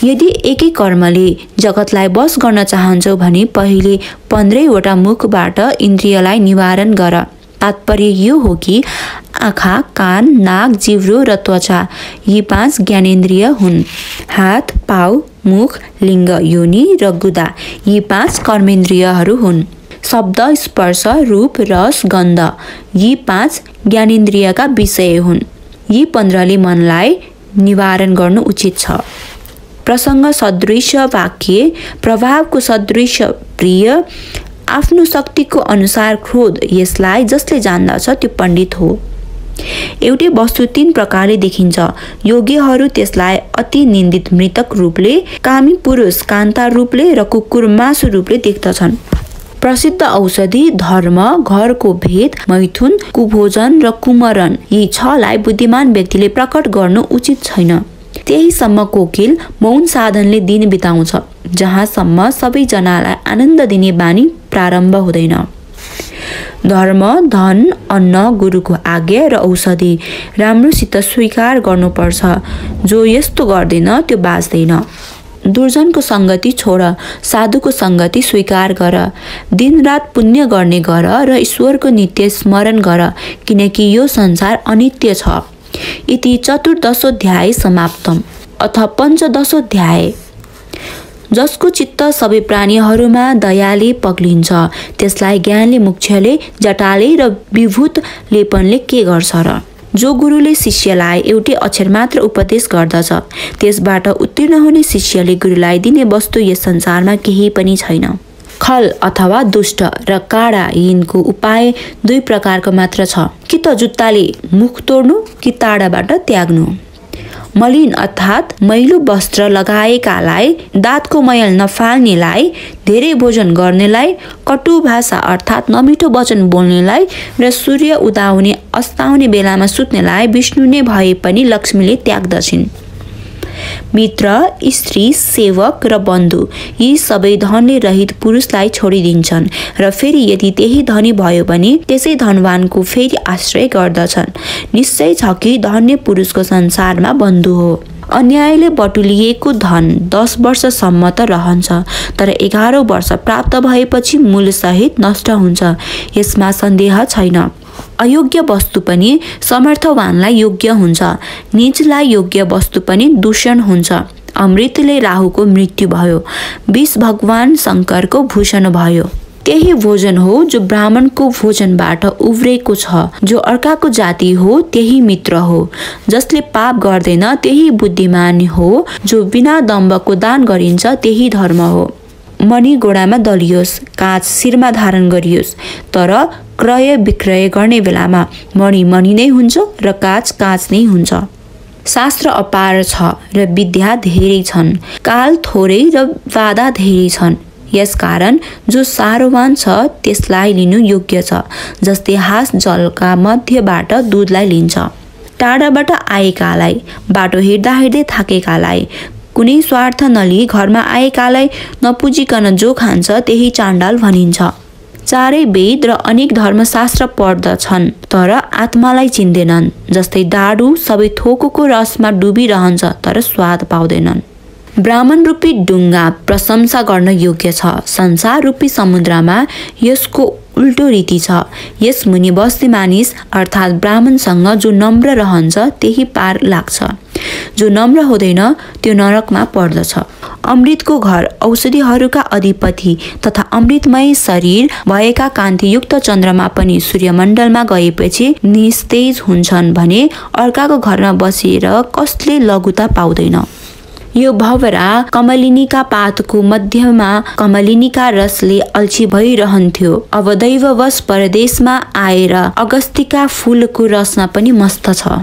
यदि एकै कर्मले जगतलाई बस गर्न चाहन्छौ भने पहिले 15वटा मुखबाट इन्द्रियलाई निवारण गर। तात्पर्य यो हो कि आँखा, कान, नाक, जिब्रो र त्वचा यी 5 ज्ञानेन्द्रिय हुन्। हात, पाउ, मुख, लिङ्ग, योनि र गुदा यी 5 कर्मेन्द्रियहरू हुन्। शब्द, स्पर्श, रूप, रस, गन्ध यी 5 ज्ञानेन्द्रियका विषय हुन्। यी 15ले मनलाई निवारण गर्नु उचित छ। प्रसङ्ग सदृश वाक्य, प्रभावको सदृश प्रिय, आफ्नो शक्तिको अनुसार क्रोध यसलाई जसले जान्दछ त्यो पण्डित हो। एउटै वस्तु 3 प्रकारले देखिन्छ। योगीहरू त्यसलाई अति निन्दित मृतक रूपले, कामी पुरुष कान्ता रूपले र कुकुर मासु रूपले देख्दछन्। प्रसिद्ध औषधि, धर्म, घरको भेद, मैथुन, कुभोजन र कुमरण यी 6लाई बुद्धिमान व्यक्तिले प्रकट गर्नु उचित छैन। त्यहीसम्म कोकिल मौन साधनले दिन बिताउँछ, जहाँसम्म सबैजनालाई आनन्द दिने बानी प्रारम्भ हुँदैन। धर्म, धन, अन्न, गुरुको आज्ञा र औषधि राम्रोसित स्वीकार गर्नुपर्छ। जो यस्तो गर्दैन त्यो बाँच्दैन। दुर्जनको सङ्गति छोड, साधुको सङ्गति स्वीकार गर। दिनरात पुण्य गर्ने गर र ईश्वरको नित्य स्मरण गर, किनकि यो संसार अनित्य छ। इति 14 अध्याय समाप्तम। अथ 15 अध्याय। जसको चित्त सबै प्राणीहरूमा दयाले पग्लिन्छ त्यसलाई ज्ञानले, मोक्षले, जटाले र विभूत लेपनले के गर्छ र? जो गुरुले शिष्यलाई एउटै अक्षर मात्र उपदेश गर्दछ त्यसबाट उत्तीर्ण हुने शिष्यले गुरुलाई दिने वस्तु यस संसारमा केही पनि छैन। खल अथवा दुष्ट र काँडा यिनको उपाय दुई प्रकारको मात्र छ, कि त जुत्ताले मुख तोड्नु कि ताडाबाट त्याग्नु। मलिन अर्थात् मैलो वस्त्र लगाएकालाई, दाँतको मैल नफाल्नेलाई, धेरै भोजन गर्नेलाई, कटु भाषा अर्थात् नमिठो वचन बोल्नेलाई र सूर्य उदाउने अस्ताउने बेलामा सुत्नेलाई विष्णु नै भए पनि लक्ष्मीले त्याग्दछिन्। मित्र, स्त्री, सेवक र बन्धु यी सबै धनले रहित पुरुषलाई छोडिदिन्छन् र फेरि यदि त्यही धनी भयो भने त्यसै धनवानको फेरि आश्रय गर्दछन्। निश्चय छ कि धन्य पुरुषको संसारमा बन्धु हो। अन्यायले बटुलिएको धन 10 वर्षसम्म त रहन्छ, तर 11औं वर्ष प्राप्त भएपछि मूलसहित नष्ट हुन्छ, यसमा सन्देह छैन। अयोग्य वस्तु पनि समर्थवानलाई योग्य हुन्छ, निजलाई योग्य वस्तु पनि दूषण हुन्छ। अमृतले राहुको मृत्यु भयो, विष भगवान शङ्करको भूषण भयो। त्यही भोजन हो जो ब्राह्मणको भोजनबाट उब्रेको छ, जो अर्काको जाति हो त्यही मित्र हो। जसले पाप गर्दैन त्यही बुद्धिमान हो, जो बिना दम्भको दान गरिन्छ त्यही धर्म हो। मणि गोडामा दलियोस्, काँच शिरमा धारण गरियोस्, तर क्रय विक्रय गर्ने बेलामा मणि मणि नै हुन्छ र काँच काँच नै हुन्छ। शास्त्र अपार छ र विद्या धेरै छन्, काल थोरै र बाधा धेरै छन्। यसकारण जो सारोवान छ त्यसलाई लिनु योग्य छ, जस्तै हाँस जलका मध्यबाट दुधलाई लिन्छ। टाढाबाट आएकालाई, बाटो हिँड्दा हिँड्दै थाकेकालाई, कुनै स्वार्थ नलिई घरमा आएकालाई नपुजिकन जो खान्छ त्यही चाण्डाल भनिन्छ। चारै वेद र अनेक धर्मशास्त्र पढ्दछन् तर आत्मालाई चिन्दैनन्। जस्तै डाडु सबै थोकोको रसमा डुबिरहन्छ तर स्वाद पाउँदैनन्। ब्राह्मण रूपी डुङ्गा प्रशंसा गर्न योग्य छ, संसार रूपी समुद्रमा यसको उल्टो रीति छ। यस मुनि बस्ने मानिस अर्थात् ब्राह्मणसँग जो नम्र रहन्छ त्यही पार लाग्छ, जो नम्र हुँदैन त्यो नरकमा पर्दछ। अमृतको घर, औषधिहरूका अधिपति तथा अमृतमय शरीर भएका कान्तियुक्त चन्द्रमा पनि सूर्यमण्डलमा गएपछि निस्तेज हुन्छन् भने अर्काको घरमा बसेर कसले लघुता पाउँदैन। यो भवरा कमलिनीका पातको मध्यमा कमलिनीका रसले अल्छी भइरहन्थ्यो। अब दैववश परदेशमा आएर अगस्तीका फूलको रसमा पनि मस्त छ।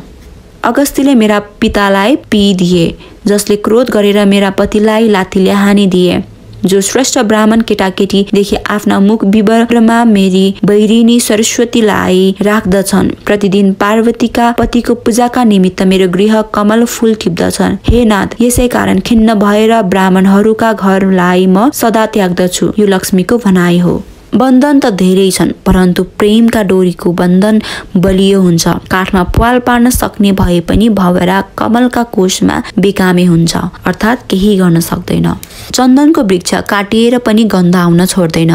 अगस्तीले मेरा पितालाई पिइदिए, जसले क्रोध गरेर मेरा पतिलाई लात्तीले हानिदिए। जो श्रेष्ठ ब्राह्मण केटाकेटीदेखि आफ्ना मुख विवरमा मेरी बैरिनी सरस्वतीलाई राख्दछन्। प्रतिदिन पार्वतीका पतिको पूजाका निमित्त मेरो गृह कमल फूल टिप्दछन्। हे नाथ, यसै कारण खिन्न भएर ब्राह्मणहरूका घरलाई म सदा त्याग्दछु। यो लक्ष्मीको भनाइ हो। बन्धन त धेरै छन्, परन्तु प्रेमका डोरीको बन्धन बलियो हुन्छ। काठमा प्वाल पार्न सक्ने भए पनि भवरा कमलका कोषमा बेकामे हुन्छ, अर्थात् केही गर्न सक्दैन। चन्दनको वृक्ष काटिएर पनि गन्ध आउन छोड्दैन।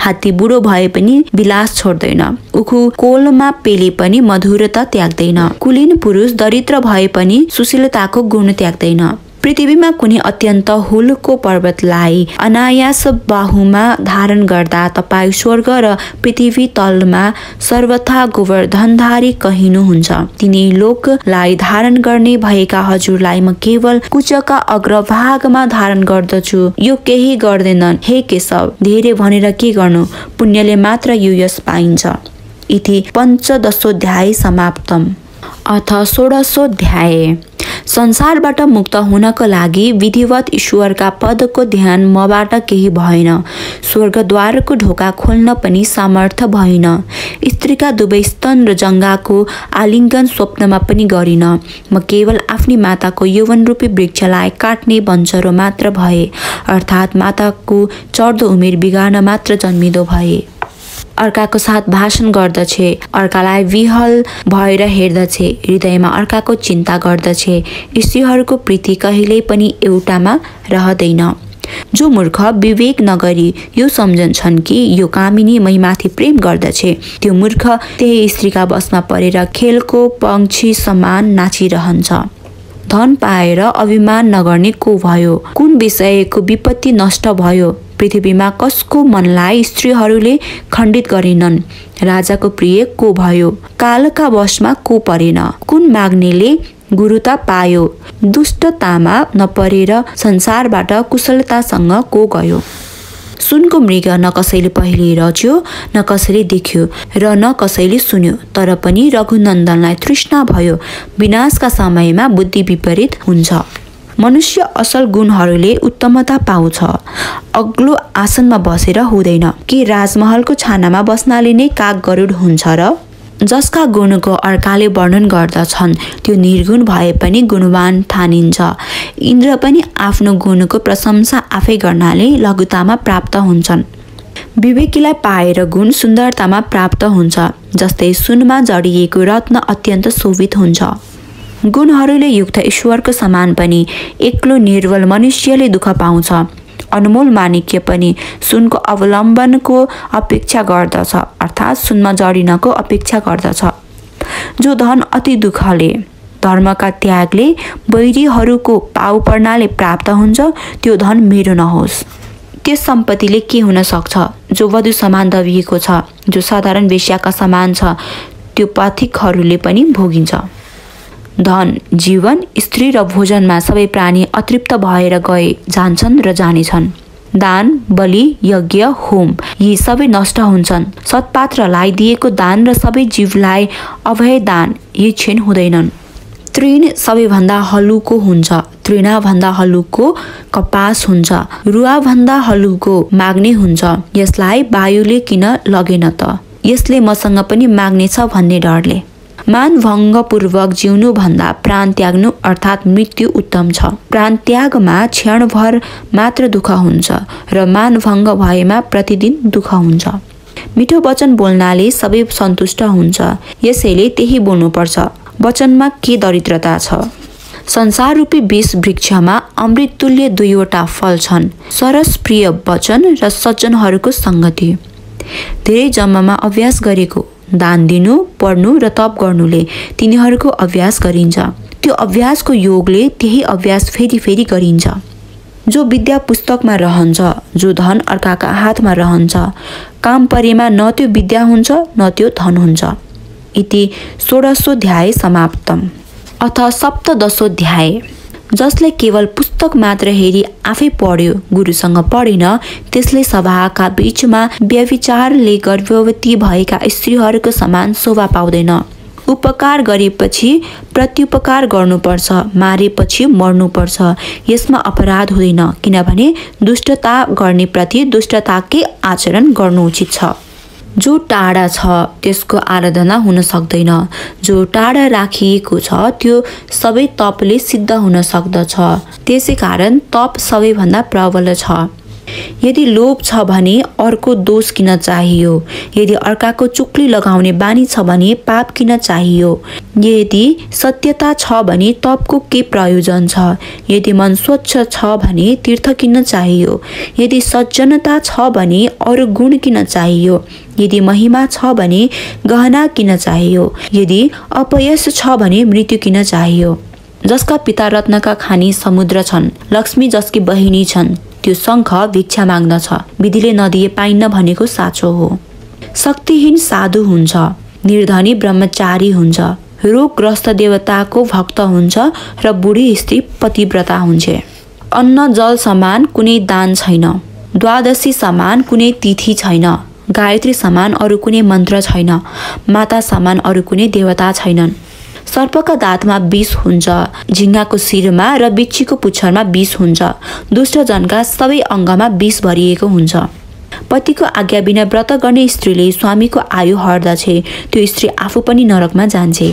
हात्ती बुढो भए पनि विलास छोड्दैन। उखु कोलमा पेले पनि मधुरता त्याग्दैन। कुलीन पुरुष दरिद्र भए पनि सुशीलताको गुण त्याग्दैन। पृथ्वीमा कुनै अत्यन्त हुलको पर्वतलाई अनायास बाहुमा धारण गर्दा तपाईँ स्वर्ग र पृथ्वी तलमा सर्वथा गोवर्धनधारी कहिनुहुन्छ। तिनी लोकलाई धारण गर्ने भएका हजुरलाई म केवल कुचका अग्रभागमा धारण गर्दछु, यो केही गर्दैनन्। हे केशव, धेरै भनेर के गर्नु, पुण्यले मात्र यो यस पाइन्छ। इति पञ्चदशोऽध्याय समाप्तम्। अथ षोडशोऽध्याय। संसारबाट मुक्त हुनको लागि विधिवत ईश्वरका पदको ध्यान मबाट केही भएन। स्वर्गद्वारको ढोका खोल्न पनि सामर्थ्य भएन। स्त्रीका दुवै स्तन र जङ्घाको आलिङ्गन स्वप्नमा पनि गरिन। म केवल आफ्नी माताको यौवन रूपी वृक्षलाई काट्ने बन्चरो मात्र भए, अर्थात् माताको चढ्दो उमेर बिगार्न मात्र जन्मिँदो भए। अर्काको साथ भाषण गर्दछे, अर्कालाई विहल भएर हेर्दछे, हृदयमा अर्काको चिन्ता गर्दछे। स्त्रीहरूको प्रीति कहिल्यै पनि एउटामा रहँदैन। जो मूर्ख विवेक नगरी यो सम्झन्छन् कि यो कामिनी मैमाथि प्रेम गर्दछे, त्यो मूर्ख त्यही स्त्रीका बसमा परेर खेलको पंक्षी समान नाचिरहन्छ। धन पाएर अभिमान नगर्ने को भयो? कुन विषयको विपत्ति नष्ट भयो? पृथ्वीमा कसको मनलाई स्त्रीहरूले खण्डित गरेनन्? राजाको प्रिय को भयो? कालका वशमा को परेन? कुन माग्नेले गुरुता पायो? दुष्टतामा नपरेर संसारबाट कुशलतासँग को गयो? सुनको मृग न कसैले पहिले रच्यो, न कसैले देख्यो र न कसैले सुन्यो, तर पनि रघुनन्दनलाई तृष्णा भयो। विनाशका समयमा बुद्धि विपरीत हुन्छ। मनुष्य असल गुणहरूले उत्तमता पाउँछ। अग्लो आसनमा बसेर हुँदैन। के राजमहलको छानामा बस्नाले नै काग गरुड हुन्छ र? जसका गुणको अर्काले वर्णन गर्दछन् त्यो निर्गुण भए पनि गुणवान ठानिन्छ। इन्द्र पनि आफ्नो गुणको प्रशंसा आफै गर्नाले लघुतामा प्राप्त हुन्छन्। विवेकीलाई पाएर गुण सुन्दरतामा प्राप्त हुन्छ। जस्तै सुनमा जडिएको रत्न अत्यन्त शोभित हुन्छ। गुणहरूले युक्त ईश्वरको समान पनि एक्लो निर्बल मनुष्यले दुःख पाउँछ। अनमोल माणिक्य पनि सुनको अवलम्बनको अपेक्षा गर्दछ, अर्थात् सुनमा जडिनको अपेक्षा गर्दछ। जो धन अति दुःखले, धर्मका त्यागले, वैरीहरूको पाउ पर्नाले प्राप्त हुन्छ, त्यो धन मेरो नहोस्। त्यस सम्पत्तिले के हुन सक्छ जो वधु समान दबिएको छ, जो साधारण वेश्याका समान छ, त्यो पथिकहरूले पनि भोगिन्छ। धन, जीवन, स्त्री र भोजनमा सबै प्राणी अतृप्त भएर गए, जान्छन् र जानेछन्। दान, बलि, यज्ञ, होम यी सबै नष्ट हुन्छन्। सत्पात्रलाई दिएको दान र सबै जीवलाई अभय दान यी क्षण हुँदैनन्। तृण सबैभन्दा हलुको हुन्छ। तृणाभन्दा हलुको कपास हुन्छ। रुवाभन्दा हलुको माग्ने हुन्छ। यसलाई वायुले किन लगेन त? यसले मसँग पनि माग्नेछ भन्ने डरले। मानभङ्गपूर्वक जिउनु भन्दा प्राण त्याग्नु अर्थात् मृत्यु उत्तम छ। प्राण त्यागमा क्षणभर मात्र दुःख हुन्छ र मानभङ्ग भएमा प्रतिदिन दुःख हुन्छ। मिठो वचन बोल्नाले सबै सन्तुष्ट हुन्छ, यसैले त्यही बोल्नुपर्छ। वचनमा के दरिद्रता छ? संसार रूपी विष वृक्षमा अमृत तुल्य दुईवटा फल छन्, सरस प्रिय वचन र सज्जनहरूको सङ्गति। धेरै जन्ममा अभ्यास गरेको दान दिनु, पढ्नु र तप गर्नुले तिनीहरूको अभ्यास गरिन्छ। त्यो अभ्यासको योगले त्यही अभ्यास फेरि फेरि गरिन्छ। जो विद्या पुस्तकमा रहन्छ, जो धन अर्काका हातमा रहन्छ, काम परेमा न त्यो विद्या हुन्छ न त्यो धन हुन्छ। इति 16अध्याय समाप्तम। अथ सप्तदशोऽध्याय। जसले केवल पुस्तक मात्र हेरी आफै पढ्यो, गुरुसँग पढेन, त्यसले सभाका बीचमा व्यभिचारले गर्भवती भएका स्त्रीहरूको समान शोभा पाउँदैन। उपकार गरेपछि प्रत्युपकार गर्नुपर्छ, मारेपछि मर्नुपर्छ। यसमा अपराध हुँदैन, किनभने दुष्टता गर्ने प्रति दुष्टताकै आचरण गर्नु उचित छ। जो टाढा छ त्यसको आराधना हुन सक्दैन। जो टाढा राखिएको छ त्यो सबै तपले सिद्ध हुन सक्दछ। त्यसै कारण तप सबैभन्दा प्रबल छ। यदि लोभ छ भने अर्को दोष किन चाहियो? यदि अर्काको चुक्ली लगाउने बानी छ भने पाप किन चाहियो? यदि सत्यता छ भने तपको के प्रयोजन छ? यदि मन स्वच्छ छ भने तीर्थ किन चाहियो? यदि सज्जनता छ भने अरू गुण किन चाहियो? यदि महिमा छ भने गहना किन चाहियो? यदि अपयश छ भने मृत्यु किन चाहियो? जसका पिता रत्नका खानी समुद्र छन्, लक्ष्मी जसकी बहिनी छन्, त्यो शङ्ख भिक्षा माग्दछ। विधिले नदिए पाइन्न भनेको साँचो हो। शक्तिहीन साधु हुन्छ, निर्धनी ब्रह्मचारी हुन्छ, रोगग्रस्त देवताको भक्त हुन्छ र बुढी स्त्री पतिव्रता हुन्छ। अन्न जल समान कुनै दान छैन, द्वादशी समान कुनै तिथि छैन, गायत्री समान अरू कुनै मन्त्र छैन, माता समान अरू कुनै देवता छैनन्। सर्पका दाँतमा विष हुन्छ, झिङ्गाको शिरमा र बिच्छीको पुच्छरमा विष हुन्छ, दुष्टजनका सबै अङ्गमा विष भरिएको हुन्छ। पतिको आज्ञा बिना व्रत गर्ने स्त्रीले स्वामीको आयु हर्दछे, त्यो स्त्री आफू पनि नरकमा जान्छे।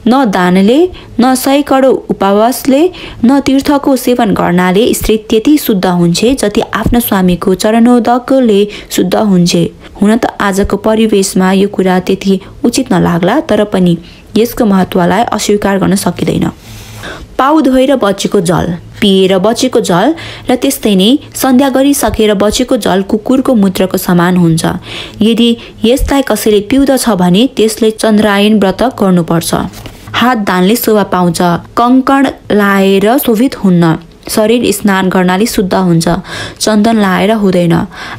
न दानले, न 100 करोड उपवासले, न तीर्थको सेवन गर्नाले स्त्री त्यति शुद्ध हुन्छ जति आफ्ना स्वामीको चरणोदकले शुद्ध हुन्छ। हुन त आजको परिवेशमा यो कुरा त्यति उचित नलाग्ला, तर पनि यसको महत्त्वलाई अस्वीकार गर्न सकिँदैन। पाउ धोएर बचेको जल, पिएर बचेको जल र त्यस्तै नै सन्ध्या गरिसकेर बचेको जल कुकुरको मूत्रको समान हुन्छ। यदि यसलाई कसैले पिउँदछ भने त्यसले चन्द्रायन व्रत गर्नुपर्छ। हात दानले शोभा पाउँछ, कङ्कण लाएर शोभित हुन्न। शरीर स्नान गर्नाले शुद्ध हुन्छ, चन्दन लाएर हुँदैन,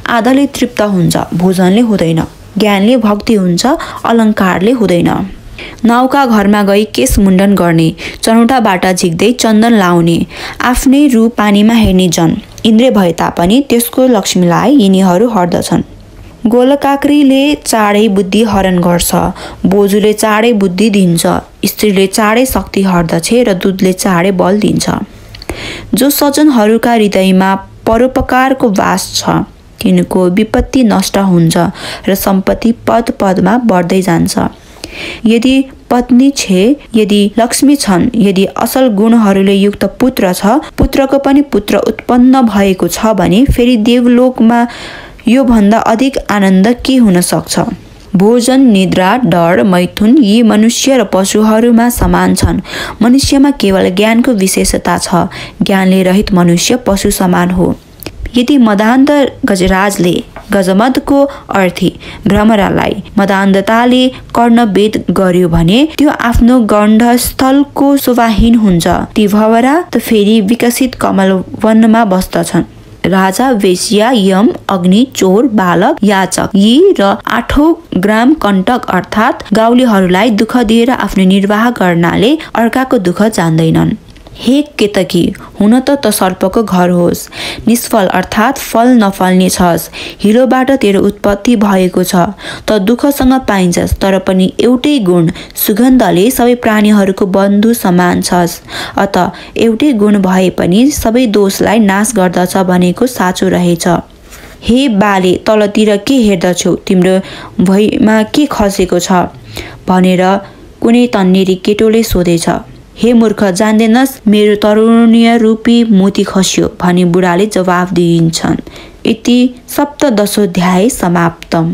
आधाले तृप्त हुन्छ, भोजनले हुँदैन, ज्ञानले भक्ति हुन्छ, अलङ्कारले हुँदैन। नाउका घरमा गई केश मुण्डन गर्ने, चनौटाबाट झिक्दै चन्दन लाउने, आफ्नै रूप पानीमा हेर्ने जन इन्द्र भए तापनि त्यसको लक्ष्मीलाई यिनीहरू हर्दछन्। गोलकाक्रीले चाँडै बुद्धि हरण गर्छ, बोजूले चाँडै बुद्धि दिन्छ, स्त्रीले चाँडै शक्ति हर्दछ र दूधले चाँडै बल दिन्छ। जो सज्जनहरूका हृदयमा परोपकारको वास छ तिनको विपत्ति नष्ट हुन्छ र सम्पत्ति पद पदमा बढ्दै जान्छ। यदि पत्नी छे, यदि लक्ष्मी छन्, यदि असल गुणहरूले युक्त पुत्र छ, पुत्रको पनि पुत्र उत्पन्न भएको छ भने फेरि देवलोकमा यो भन्दा अधिक आनन्द के हुन सक्छ। भोजन, निद्रा, डर, मैथुन यी मनुष्य र पशुहरूमा समान छन्। मनुष्यमा केवल ज्ञानको विशेषता छ। ज्ञानले रहित मनुष्य पशु समान हो। यदि मदान्ध गजराजले गजमदको अर्थी भ्रमरालाई मदान्धताले कर्णवेद गर्यो भने त्यो आफ्नो गण्डस्थलको शोभाहीन हुन्छ। ती भवरा त फेरि विकसित कमल वनमा बस्दछन्। राजा, वेश्या, यम, अग्नि, चोर, बालक, याचक यी र 8औं ग्राम कण्टक अर्थात् गाउँलेहरूलाई दुःख दिएर आफ्नो निर्वाह गर्नाले अर्काको दुःख जान्दैनन्। हे केतकी, हुन त सर्पको घर होस्, निष्फल अर्थात् फल नफल्ने छस्। हिलोबाट तेरो उत्पत्ति भएको छ, त दुःखसँग पाइन्छस्, तर पनि एउटै गुण सुगन्धले सबै प्राणीहरूको बन्धु समान छस्। अत एउटै गुण भए पनि सबै दोषलाई नाश गर्दछ भनेको साँचो रहेछ। हे बाले, तलतिर के हेर्दछौ? तिम्रो भुइँमा के खसेको छ भनेर कुनै तन्नेरी केटोले सोधेछ। हे मूर्ख, जान्दैनस् मेरो तरुणीय रूपी मोती खस्यो भनी बुढाले जवाफ दिइन्छन्। इति सप्तदशोऽध्याय समाप्तम्।